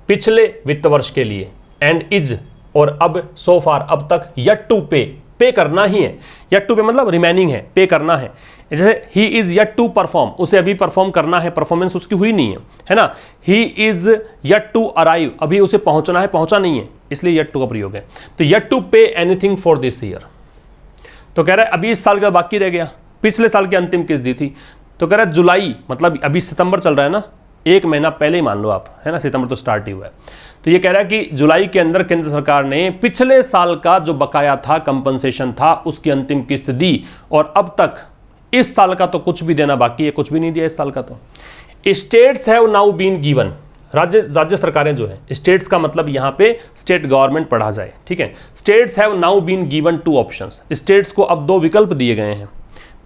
पिछले वित्त वर्ष के लिए। एंड इज, और अब सो फार, अब तक, यट टू पे करना ही है। यट टू पे मतलब रिमेनिंग है, पे करना है। जैसे he is yet to perform, उसे अभी परफॉर्म करना है, परफॉर्मेंस उसकी हुई नहीं है ना। He is yet to arrive, अभी उसे पहुंचना है, पहुंचा नहीं है, इसलिए यट टू का प्रयोग है। तो yet to pay anything for this year, तो कह रहा है अभी इस साल का बाकी रह गया, पिछले साल की अंतिम किस्त दी थी। तो कह रहा है जुलाई, मतलब अभी सितंबर चल रहा है ना, 1 महीना पहले ही मान लो आप, है ना, सितंबर तो स्टार्ट ही हुआ है। तो ये कह रहा है कि जुलाई के अंदर केंद्र सरकार ने पिछले साल का जो बकाया था, कंपनसेशन था, उसकी अंतिम किस्त दी, और अब तक इस साल का तो कुछ भी देना बाकी है, कुछ भी नहीं दिया इस साल का। तो states have now been given, राज्य सरकारें जो है, स्टेट्स का मतलब यहाँ पे स्टेट गवर्नमेंट पढ़ा जाए, ठीक है। States have now been given 2 options, states को अब 2 विकल्प दिए गए हैं।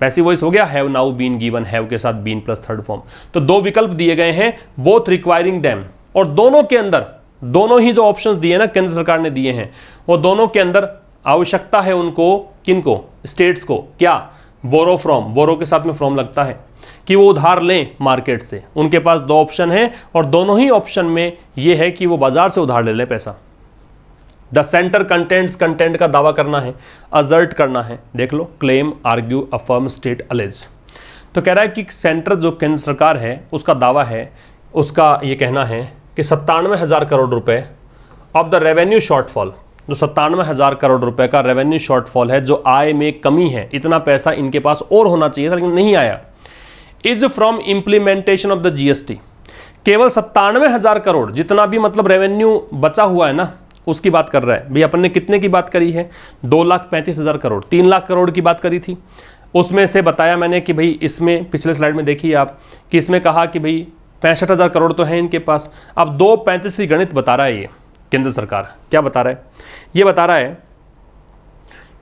पैसिव वॉइस हो गया, have now been given, have के साथ बीन प्लस थर्ड फॉर्म, तो 2 विकल्प दिए गए हैं, बोथ रिक्वायरिंग देम, और दोनों के अंदर, दोनों ही जो ऑप्शंस दिए ना केंद्र सरकार ने दिए हैं, वो दोनों के अंदर आवश्यकता है उनको, किनको? स्टेट्स को, क्या? बोरो फ्रॉम, बोरो के साथ में फ्रॉम लगता है, कि वो उधार लें मार्केट से। उनके पास 2 ऑप्शन है, और दोनों ही ऑप्शन में ये है कि वो बाजार से उधार ले ले पैसा। द सेंटर कंटेंट्स, कंटेंट का दावा करना है, अजर्ट करना है। देख लो, claim, argue, affirm, state, allege. तो कह रहा है कि सेंटर जो केंद्र सरकार है उसका दावा है, उसका ये कहना है कि 97,000 करोड़ रुपए ऑफ द रेवेन्यू शॉर्टफॉल, जो 97,000 करोड़ रुपए का रेवेन्यू शॉर्टफॉल है, जो आय में कमी है, इतना पैसा इनके पास और होना चाहिए था लेकिन नहीं आया, is from implementation of the GST. केवल 97,000 करोड़, जितना भी मतलब रेवेन्यू बचा हुआ है ना, उसकी बात कर रहा है। भाई अपन ने कितने की बात करी है? 2,35,000 करोड़, 3 लाख करोड़ की बात करी थी। उसमें से बताया मैंने कि भाई इसमें, पिछले स्लाइड में देखिए आप, कि इसमें कहा कि भाई 65,000 करोड़ तो है इनके पास। अब 2,35 की गणित बता रहा है ये केंद्र सरकार। क्या बता रहा है? ये बता रहा है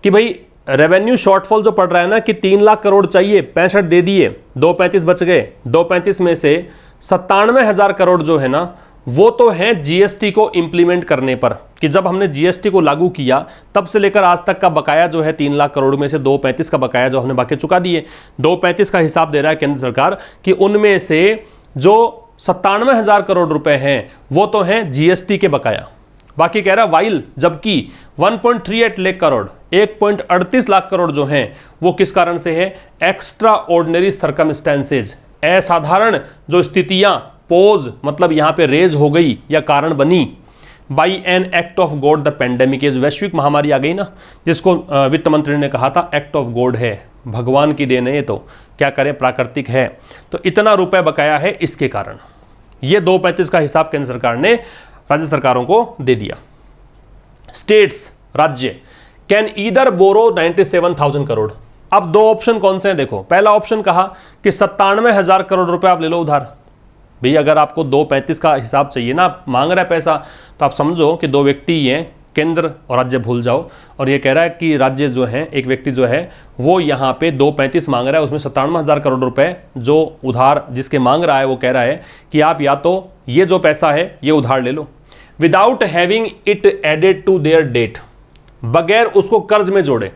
कि भाई रेवेन्यू शॉर्टफॉल जो पड़ रहा है ना, कि 3 लाख करोड़ चाहिए, 65 दे दिए, 2,35 बच गए। 2,35 में से 97,000 करोड़ जो है ना, वो तो है जीएसटी को इंप्लीमेंट करने पर, कि जब हमने जीएसटी को लागू किया तब से लेकर आज तक का बकाया जो है 3 लाख करोड़ में से 2,35 का बकाया जो हमने बाकी चुका दिए, 2,35 का हिसाब दे रहा है केंद्र सरकार, कि उनमें से जो 97,000 करोड़ रुपए हैं वो तो हैं जीएसटी के बकाया। बाकी कह रहा वाइल, जबकि 1.38 लाख करोड़, 1.38 लाख करोड़ जो हैं वो किस कारण से है? एक्स्ट्रा ऑर्डिनरी सर्कमस्टेंसेज, असाधारण जो स्थितियां, पोज मतलब यहां पे रेज हो गई या कारण बनी, by an act of God the pandemic, वैश्विक महामारी आ गई ना, जिसको वित्त मंत्री ने कहा था एक्ट ऑफ गॉड है, भगवान की देन है, ये तो क्या करें, प्राकृतिक है। तो इतना रुपए बकाया है, इसके कारण ये 2,35 का हिसाब केंद्र सरकार ने राज्य सरकारों को दे दिया। स्टेट्स, राज्य, कैन ईदर बोरो 97,000 करोड़। अब 2 ऑप्शन कौन से हैं देखो। पहला ऑप्शन कहा कि 97,000 करोड़ रुपए आप ले लो उधार। भाई अगर आपको 2,35 का हिसाब चाहिए ना, मांग रहा है पैसा, तो आप समझो कि 2 व्यक्ति हैं, केंद्र और राज्य भूल जाओ, और ये कह रहा है कि राज्य जो है, एक व्यक्ति जो है वो यहाँ पे 2,35 मांग रहा है, उसमें 97,000 करोड़ रुपए जो उधार जिसके मांग रहा है, वो कह रहा है कि आप या तो ये जो पैसा है ये उधार ले लो, without having it added to their debt, बगैर उसको कर्ज में जोड़े।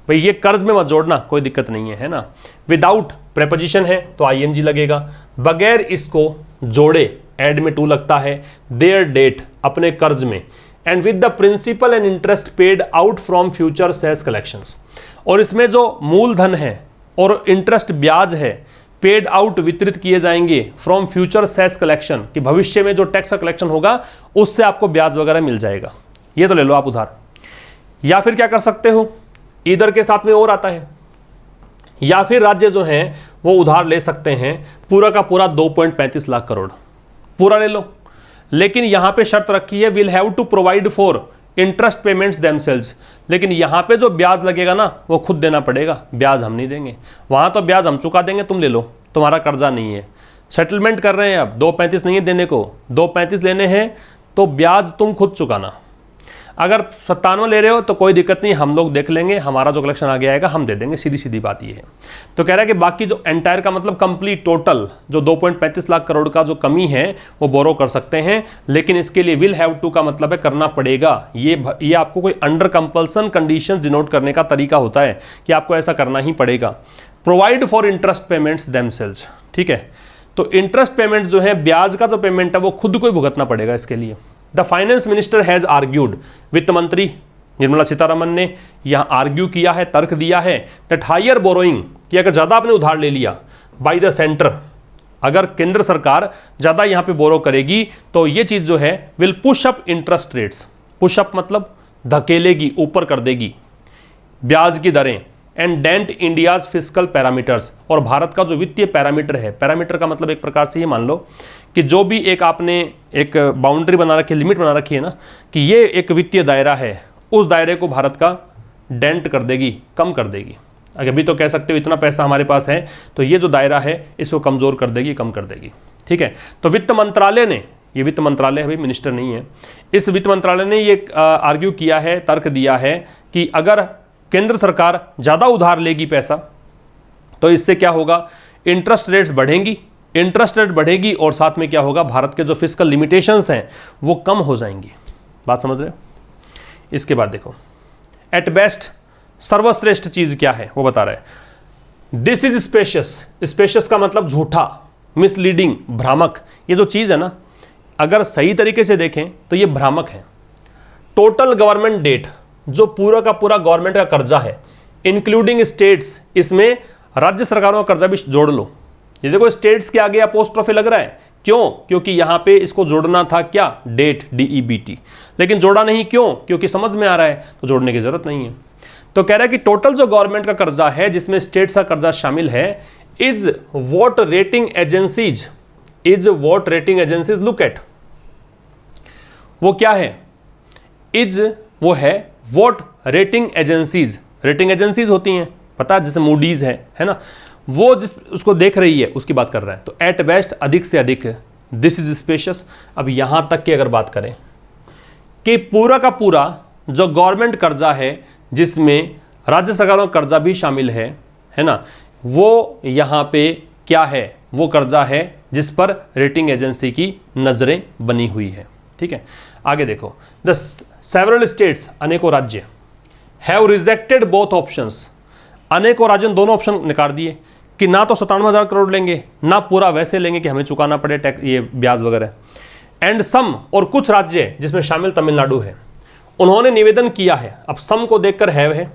भाई ये कर्ज में मत जोड़ना, कोई दिक्कत नहीं है, है ना। विदाउट प्रेपोजिशन है तो आईएनजी लगेगा, बगैर इसको जोड़े एड में टू लगता है, देयर डेट अपने कर्ज में, and with the principal and interest paid out from future cess collections. और इसमें जो मूलधन है और इंटरेस्ट ब्याज है पेड आउट वितरित किए जाएंगे फ्रॉम फ्यूचर सेस कलेक्शन, कि भविष्य में जो टैक्स का कलेक्शन होगा उससे आपको ब्याज वगैरह मिल जाएगा। ये तो ले लो आप उधार। या फिर क्या कर सकते हो, इधर के साथ में और आता है, या फिर राज्य जो हैं वो उधार ले सकते हैं पूरा का पूरा 2.35 लाख करोड़ पूरा ले लो, लेकिन यहां पे शर्त रखी है will have to provide for interest payments themselves. लेकिन यहां पे जो ब्याज लगेगा ना वो खुद देना पड़ेगा, ब्याज हम नहीं देंगे। वहां तो ब्याज हम चुका देंगे, तुम ले लो, तुम्हारा कर्जा नहीं है, सेटलमेंट कर रहे हैं, अब 2.35 नहीं है देने को, 2.35 लेने हैं तो ब्याज तुम खुद चुकाना। अगर 97 ले रहे हो तो कोई दिक्कत नहीं, हम लोग देख लेंगे, हमारा जो कलेक्शन आगे आएगा हम दे देंगे, सीधी सीधी बात ये है। तो कह रहा है कि बाकी जो एंटायर का मतलब कंप्लीट टोटल जो 2.35 लाख करोड़ का जो कमी है वो बोरो कर सकते हैं, लेकिन इसके लिए विल हैव टू का मतलब है करना पड़ेगा। ये आपको कोई अंडर कंपल्सन कंडीशन डिनोट करने का तरीका होता है कि आपको ऐसा करना ही पड़ेगा। Provide for interest payments themselves, ठीक है। तो इंटरेस्ट पेमेंट जो है, ब्याज का जो पेमेंट है वो खुद को ही भुगतना पड़ेगा इसके लिए। The finance minister has argued, वित्त मंत्री निर्मला सीतारमन ने यहां आर्ग्यू किया है, तर्क दिया है, दैट हायर बोरोइंग, कि अगर ज़्यादा आपने उधार ले लिया बाय द सेंटर, अगर केंद्र सरकार ज़्यादा यहां पे बोरो करेगी तो ये चीज़ जो है will push up interest rates, push up मतलब धकेलेगी, ऊपर कर देगी ब्याज की दरें, and dent India's fiscal parameters, और भारत का जो वित्तीय पैरामीटर है, पैरामीटर का मतलब एक प्रकार से ये मान लो कि जो भी एक आपने एक बाउंड्री बना रखी है, लिमिट बना रखी है ना, कि ये एक वित्तीय दायरा है, उस दायरे को भारत का डेंट कर देगी, कम कर देगी। अभी तो कह सकते हो इतना पैसा हमारे पास है तो ये जो दायरा है इसको कमज़ोर कर देगी, कम कर देगी, ठीक है। तो वित्त मंत्रालय ने, ये वित्त मंत्रालय अभी मिनिस्टर नहीं है, इस वित्त मंत्रालय ने ये आर्ग्यू किया है, तर्क दिया है कि अगर केंद्र सरकार ज़्यादा उधार लेगी पैसा तो इससे क्या होगा, इंटरेस्ट रेट्स बढ़ेंगी, इंटरेस्ट रेट बढ़ेगी और साथ में क्या होगा, भारत के जो फिस्कल लिमिटेशंस हैं वो कम हो जाएंगी। बात समझ रहे हो। इसके बाद देखो, एट बेस्ट सर्वश्रेष्ठ चीज़ क्या है वो बता रहा है। दिस इज स्पेशियस, स्पेशियस का मतलब झूठा, मिसलीडिंग, भ्रामक। ये जो चीज़ है ना, अगर सही तरीके से देखें तो ये भ्रामक है। टोटल गवर्नमेंट डेट, जो पूरा का पूरा गवर्नमेंट का कर्जा है, इंक्लूडिंग स्टेट्स, इसमें राज्य सरकारों का कर्जा भी जोड़ लो। ये देखो स्टेट्स के आगे अपोस्ट्रोफी लग रहा है, क्यों? क्योंकि यहां पे इसको जोड़ना था क्या, डेट, DEBT, लेकिन जोड़ा नहीं, क्यों? क्योंकि समझ में आ रहा है तो जोड़ने की जरूरत नहीं है। तो कह रहा है कि टोटल जो गवर्नमेंट का कर्जा है जिसमें स्टेट्स का कर्जा शामिल है, is what rating agencies, is what rating agencies look at, वो क्या है, इज वो है what rating agencies, rating agencies होती हैं पता है, जैसे मूडीज है ना, वो जिस उसको देख रही है उसकी बात कर रहा है। तो एट बेस्ट अधिक से अधिक, दिस इज स्पेशियस। अब यहां तक की अगर बात करें कि पूरा का पूरा जो गवर्नमेंट कर्जा है जिसमें राज्य सरकारों का कर्जा भी शामिल है ना, वो यहां पे क्या है, वो कर्जा है जिस पर रेटिंग एजेंसी की नजरें बनी हुई है, ठीक है। आगे देखो, द सेवरल स्टेट्स, अनेकों राज्य, हैव रिजेक्टेड बोथ ऑप्शंस, अनेकों राज्यों ने दोनों ऑप्शन निकाल दिए कि ना तो 97,000 करोड़ लेंगे, ना पूरा वैसे लेंगे कि हमें चुकाना पड़े टैक्स, ये ब्याज वगैरह। एंड सम, और कुछ राज्य जिसमें शामिल तमिलनाडु है, उन्होंने निवेदन किया है। अब सम को देखकर है,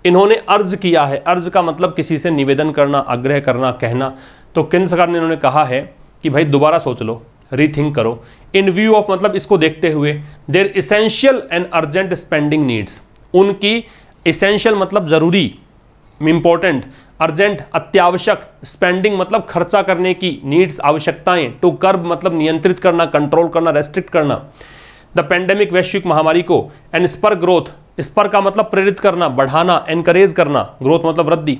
इन्होंने अर्ज किया है, अर्ज का मतलब किसी से निवेदन करना, आग्रह करना, कहना। तो केंद्र सरकार ने इन्होंने कहा है कि भाई दोबारा सोच लो, रीथिंक करो, इन व्यू ऑफ मतलब इसको देखते हुए, their essential and urgent spending needs, उनकी इसेंशियल मतलब जरूरी, इंपॉर्टेंट, अर्जेंट अत्यावश्यक, स्पेंडिंग मतलब खर्चा करने की, नीड्स आवश्यकताएं, टू कर्ब मतलब नियंत्रित करना, कंट्रोल करना, रेस्ट्रिक्ट करना, द पेंडेमिक वैश्विक महामारी को, एंड स्पर ग्रोथ, स्पर का मतलब प्रेरित करना, बढ़ाना, एनकरेज करना, ग्रोथ मतलब वृद्धि।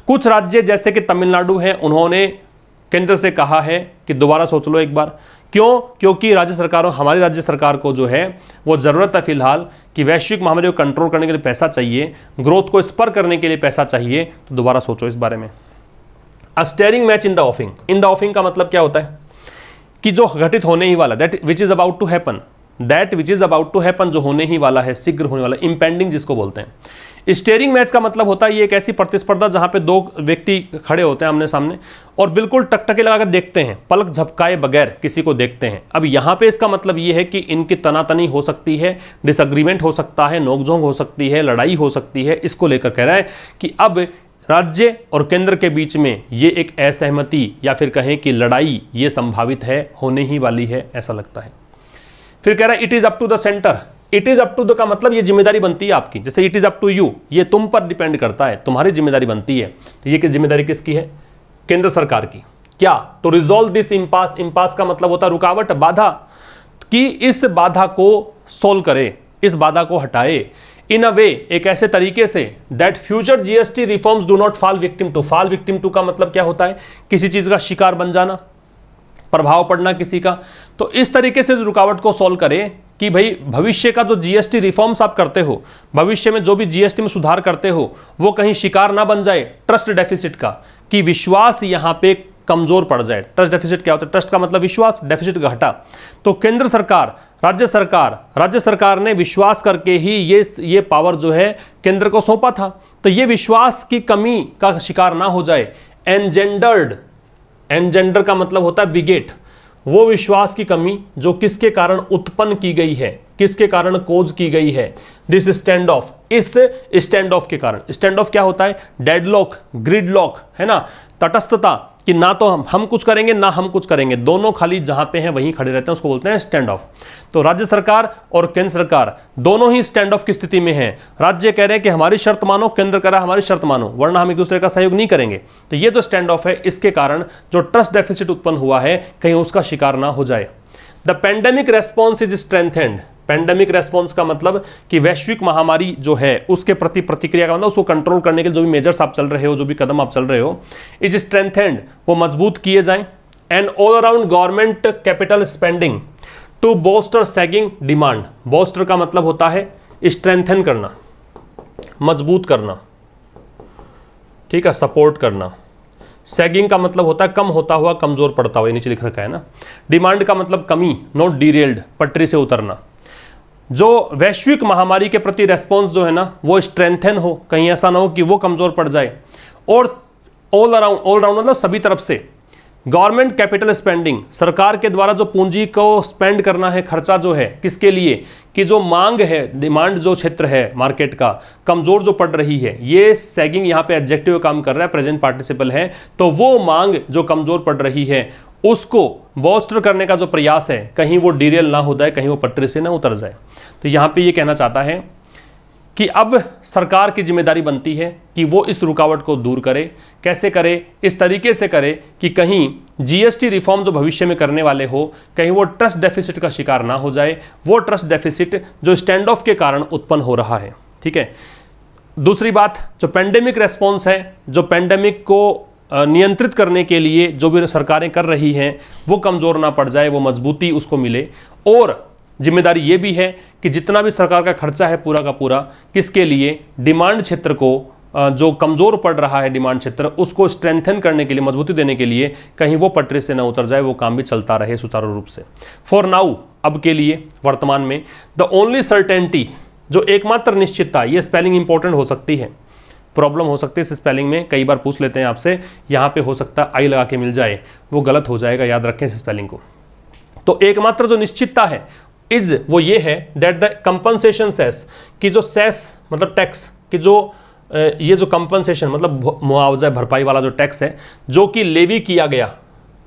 कुछ राज्य जैसे कि तमिलनाडु है, उन्होंने केंद्र से कहा है कि दोबारा सोच लो एक बार। क्यों? क्योंकि राज्य सरकारों, हमारी राज्य सरकार को जो है वो ज़रूरत है फिलहाल कि वैश्विक महामारी को कंट्रोल करने के लिए पैसा चाहिए, ग्रोथ को स्पर करने के लिए पैसा चाहिए, तो दोबारा सोचो इस बारे में। A staring match in the offing, in the offing का मतलब क्या होता है कि जो घटित होने ही वाला, that which is about to happen, that which is about to happen, जो होने ही वाला है, शीघ्र होने वाला, इंपेंडिंग जिसको बोलते हैं। स्टेयरिंग मैच का मतलब होता है ये एक ऐसी प्रतिस्पर्धा जहां पे दो व्यक्ति खड़े होते हैं आमने सामने और बिल्कुल टकटके लगाकर देखते हैं, पलक झपकाए बगैर किसी को देखते हैं। अब यहां पे इसका मतलब ये है कि इनकी तनातनी हो सकती है, डिसएग्रीमेंट हो सकता है, नोकझोंक हो सकती है, लड़ाई हो सकती है। इसको लेकर कह रहा है कि अब राज्य और केंद्र के बीच में ये एक असहमति या फिर कहें कि लड़ाई ये संभावित है, होने ही वाली है, ऐसा लगता है। फिर कह रहा है it is up to the centre. It is up to the का मतलब ये जिम्मेदारी बनती है आपकी, जैसे it is up to you, ये तुम पर डिपेंड करता है, तुम्हारी जिम्मेदारी बनती है। तो ये जिम्मेदारी किसकी है? केंद्र सरकार की। क्या? To resolve this impasse. Impasse का मतलब होता है रुकावट, बाधा, कि इस बाधा को सोल्व करे, इस बाधा को हटाए इन अ वे, एक ऐसे तरीके से that future GST reforms do not fall victim to. Fall victim to का मतलब क्या होता है? किसी चीज का शिकार बन जाना, प्रभाव पड़ना किसी का। तो इस तरीके से रुकावट को सॉल्व करें कि भाई भविष्य का जो जीएसटी रिफॉर्म्स आप करते हो, भविष्य में जो भी जीएसटी में सुधार करते हो, वो कहीं शिकार ना बन जाए ट्रस्ट डेफिसिट का, कि विश्वास यहां पे कमजोर पड़ जाए। ट्रस्ट डेफिसिट क्या होता है? ट्रस्ट का मतलब विश्वास, डेफिसिट घटा। तो केंद्र सरकार, राज्य सरकार ने विश्वास करके ही ये पावर जो है केंद्र को सौंपा था। तो ये विश्वास की कमी का शिकार ना हो जाए। एनजेंडर का मतलब होता है बिगेट, वो विश्वास की कमी जो किसके कारण उत्पन्न की गई है, किसके कारण कोज की गई है? दिस स्टैंड ऑफ, इस स्टैंड ऑफ के कारण। स्टैंड ऑफ क्या होता है? डेडलॉक, ग्रिडलॉक, है ना, तटस्थता, कि ना तो हम कुछ करेंगे ना हम कुछ करेंगे, दोनों खाली जहां पे हैं वहीं खड़े रहते हैं, उसको बोलते हैं स्टैंड ऑफ। तो राज्य सरकार और केंद्र सरकार दोनों ही स्टैंड ऑफ की स्थिति में हैं। राज्य कह रहे हैं कि हमारी शर्त मानो, केंद्र कह रहा है हमारी शर्त मानो, वरना हम एक दूसरे का सहयोग नहीं करेंगे। तो ये जो स्टैंड ऑफ है, इसके कारण जो ट्रस्ट डेफिसिट उत्पन्न हुआ है, कहीं उसका शिकार ना हो जाए। The pandemic response is strengthened. Pandemic response का मतलब कि वैश्विक महामारी जो है उसके प्रति प्रतिक्रिया का मतलब उसको कंट्रोल करने के लिए जो भी मेजर्स आप चल रहे हो, जो भी कदम आप चल रहे हो, इज स्ट्रेंथेंड, वो मजबूत किए जाएं। And all around government capital spending to booster sagging demand. Booster का मतलब होता है स्ट्रेंथन करना, मजबूत करना, ठीक है, सपोर्ट करना। सैगिंग का मतलब होता है कम होता हुआ, कमजोर पड़ता हुआ, नीचे लिख रखा है ना। डिमांड का मतलब कमी, नॉट डीरेल्ड, पटरी से उतरना। जो वैश्विक महामारी के प्रति रेस्पॉन्स जो है ना, वो स्ट्रेंथन हो, कहीं ऐसा ना हो कि वो कमजोर पड़ जाए। और ऑल राउंड मतलब सभी तरफ से। गवर्नमेंट कैपिटल स्पेंडिंग, सरकार के द्वारा जो पूंजी को स्पेंड करना है, खर्चा जो है, किसके लिए? कि जो मांग है, डिमांड जो क्षेत्र है मार्केट का, कमजोर जो पड़ रही है, ये सैगिंग यहाँ पे एडजेक्टिव काम कर रहा है, प्रेजेंट पार्टिसिपल है। तो वो मांग जो कमजोर पड़ रही है उसको बोस्टर करने का जो प्रयास है, कहीं वो डीरेल ना हो जाए, कहीं वो पटरी से ना उतर जाए। तो यहाँ पे ये कहना चाहता है कि अब सरकार की जिम्मेदारी बनती है कि वो इस रुकावट को दूर करे। कैसे करे? इस तरीके से करे कि कहीं जीएसटी रिफॉर्म जो भविष्य में करने वाले हो, कहीं वो ट्रस्ट डेफिसिट का शिकार ना हो जाए, वो ट्रस्ट डेफिसिट जो स्टैंड ऑफ के कारण उत्पन्न हो रहा है। ठीक है। दूसरी बात, जो पेंडेमिक रेस्पॉन्स है, जो पेंडेमिक को नियंत्रित करने के लिए जो भी सरकारें कर रही हैं, वो कमज़ोर ना पड़ जाए, वो मजबूती उसको मिले। और जिम्मेदारी ये भी है कि जितना भी सरकार का खर्चा है पूरा का पूरा, किसके लिए? डिमांड क्षेत्र को, जो कमज़ोर पड़ रहा है डिमांड क्षेत्र, उसको स्ट्रेंथन करने के लिए, मजबूती देने के लिए, कहीं वो पटरी से ना उतर जाए, वो काम भी चलता रहे सुचारू रूप से। फॉर नाउ, अब के लिए, वर्तमान में, द ओनली सर्टेनिटी, जो एकमात्र निश्चितता, ये स्पेलिंग इंपॉर्टेंट हो सकती है, प्रॉब्लम हो सकती है इस स्पेलिंग में, कई बार पूछ लेते हैं आपसे, यहाँ पे हो सकता है आई लगा के मिल जाए, वो गलत हो जाएगा, याद रखें इस स्पेलिंग को। तो एकमात्र जो निश्चितता है, इज, वो ये है दैट द कंपनसेशन सेस, कि जो सेस मतलब टैक्स, कि जो ये जो कंपनसेशन मतलब मुआवजा भरपाई वाला जो टैक्स है, जो कि लेवी किया गया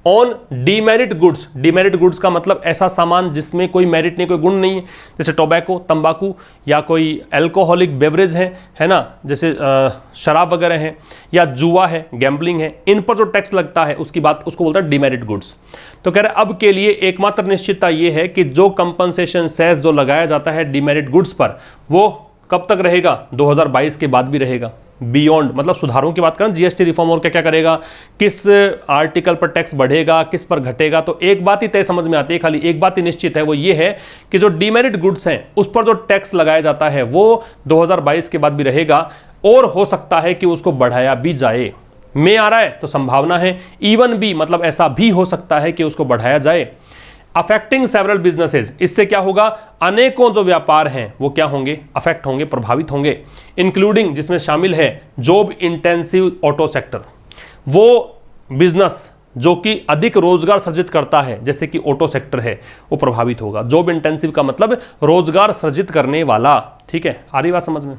on demerit goods. Demerit goods का मतलब ऐसा सामान जिसमें कोई मेरिट नहीं, कोई गुण नहीं है, जैसे टोबैको, तंबाकू, या कोई अल्कोहलिक बेवरेज है ना, जैसे शराब वगैरह है, या जुआ है, गैम्बलिंग है, इन पर जो टैक्स लगता है उसकी बात, उसको बोलता है डीमेरिट गुड्स। तो कह रहे अब के लिए एकमात्र निश्चितता ये है कि जो कंपनसेशन सेस जो लगाया जाता है डीमेरिट गुड्स पर, वो कब तक रहेगा? 2022 के बाद भी रहेगा। बियॉन्ड मतलब सुधारों की बात करें, जीएसटी रिफॉर्म और क्या क्या करेगा, किस आर्टिकल पर टैक्स बढ़ेगा, किस पर घटेगा। तो एक बात ही तय समझ में आती है, खाली एक बात ही निश्चित है, वो ये है कि जो डीमेरिट गुड्स हैं उस पर जो टैक्स लगाया जाता है वो 2022 के बाद भी रहेगा, और हो सकता है कि उसको बढ़ाया भी जाए। में आ रहा है तो संभावना है, इवन भी मतलब ऐसा भी हो सकता है कि उसको बढ़ाया जाए। अफेक्टिंग सेवरल बिजनेसेस, इससे क्या होगा, अनेकों जो व्यापार हैं वो क्या होंगे, अफेक्ट होंगे, प्रभावित होंगे। इंक्लूडिंग, जिसमें शामिल है जॉब इंटेंसिव ऑटो सेक्टर, वो बिजनेस जो कि अधिक रोजगार सृजित करता है जैसे कि ऑटो सेक्टर है, वो प्रभावित होगा। जॉब इंटेंसिव का मतलब रोजगार सृजित करने वाला, ठीक है, आ रही बात समझ में।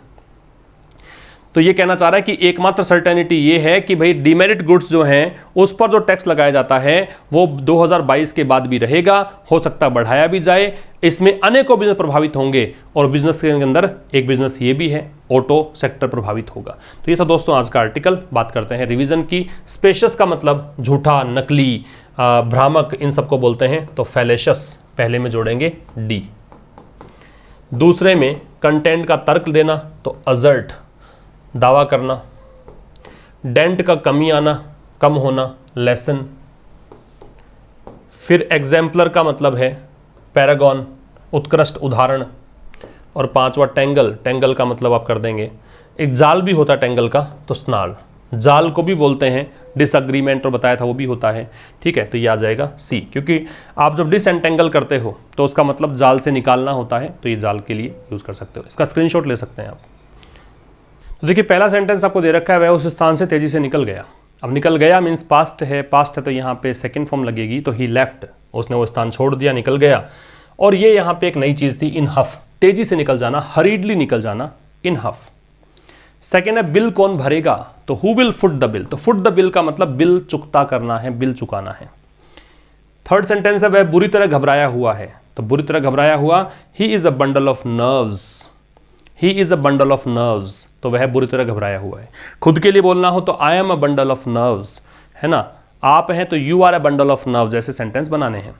तो ये कहना चाह रहा है कि एकमात्र सर्टेनिटी ये है कि भाई डीमेरिट गुड्स जो हैं उस पर जो टैक्स लगाया जाता है वो 2022 के बाद भी रहेगा, हो सकता है बढ़ाया भी जाए। इसमें अनेकों बिजनेस प्रभावित होंगे और बिजनेस के अंदर एक बिजनेस ये भी है, ऑटो सेक्टर प्रभावित होगा। तो ये था दोस्तों आज का आर्टिकल। बात करते हैं रिवीजन की। स्पेशस का मतलब झूठा, नकली, भ्रामक, इन सबको बोलते हैं। तो फैलेशस पहले में जोड़ेंगे डी। दूसरे में कंटेंट का तर्क देना, तो अजर्ट, दावा करना। डेंट का कमी आना, कम होना, लेसन। फिर एग्जाम्पलर का मतलब है पैरागॉन, उत्कृष्ट उदाहरण। और पांचवा टेंगल, टेंगल का मतलब आप कर देंगे, एक जाल भी होता है टेंगल का, तो स्नाल, जाल को भी बोलते हैं। डिसएग्रीमेंट और बताया था वो भी होता है, ठीक है। तो ये आ जाएगा सी, क्योंकि आप जब डिसएंटेंगल करते हो तो उसका मतलब जाल से निकालना होता है, तो ये जाल के लिए यूज कर सकते हो। इसका स्क्रीनशॉट ले सकते हैं आप। तो देखिए पहला सेंटेंस आपको दे रखा है, वह उस स्थान से तेजी से निकल गया। अब निकल गया मीन्स पास्ट है, पास्ट है तो यहाँ पे सेकंड फॉर्म लगेगी, तो ही लेफ्ट, उसने वो स्थान छोड़ दिया, निकल गया। और ये यहाँ पे एक नई चीज थी, इन हफ, तेजी से निकल जाना, हरीडली निकल जाना, इन हफ। सेकेंड है बिल कौन भरेगा, तो who will foot the bill, तो फुट द बिल का मतलब बिल चुकता करना है, बिल चुकाना है। थर्ड सेंटेंस है वह बुरी तरह घबराया हुआ है, तो बुरी तरह घबराया हुआ, he is a bundle of nerves, he is a bundle of nerves, तो वह बुरी तरह घबराया हुआ है। खुद के लिए बोलना हो तो I am a bundle of nerves, है ना। आप हैं तो you are a bundle of nerves, जैसे सेंटेंस बनाने हैं।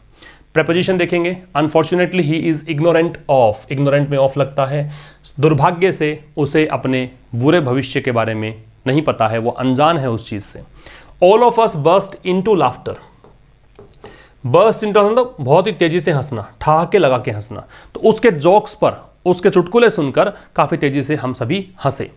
प्रेपोजिशन देखेंगे, unfortunately he is ignorant of, ignorant में ऑफ लगता है, दुर्भाग्य से उसे अपने बुरे भविष्य के बारे में नहीं पता है, वो अनजान है उस चीज से। All of us burst into laughter, burst into मतलब बहुत ही तेजी से हंसना, ठहाके लगा के हंसना, तो उसके जोक्स पर, उसके चुटकुले सुनकर काफी तेजी से हम सभी हंसे।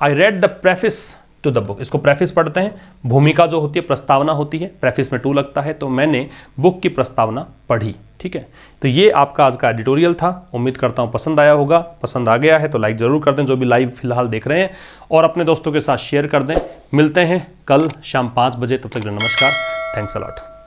I read the preface to the book, इसको प्रेफिस पढ़ते हैं, भूमिका जो होती है, प्रस्तावना होती है, प्रेफिस में टू लगता है, तो मैंने बुक की प्रस्तावना पढ़ी, ठीक है। तो ये आपका आज का एडिटोरियल था, उम्मीद करता हूँ पसंद आया होगा। पसंद आ गया है तो लाइक जरूर कर दें जो भी लाइव फिलहाल देख रहे हैं, और अपने दोस्तों के साथ शेयर कर दें। मिलते हैं कल शाम 5 बजे, तब तक नमस्कार, थैंक्स अ लॉट।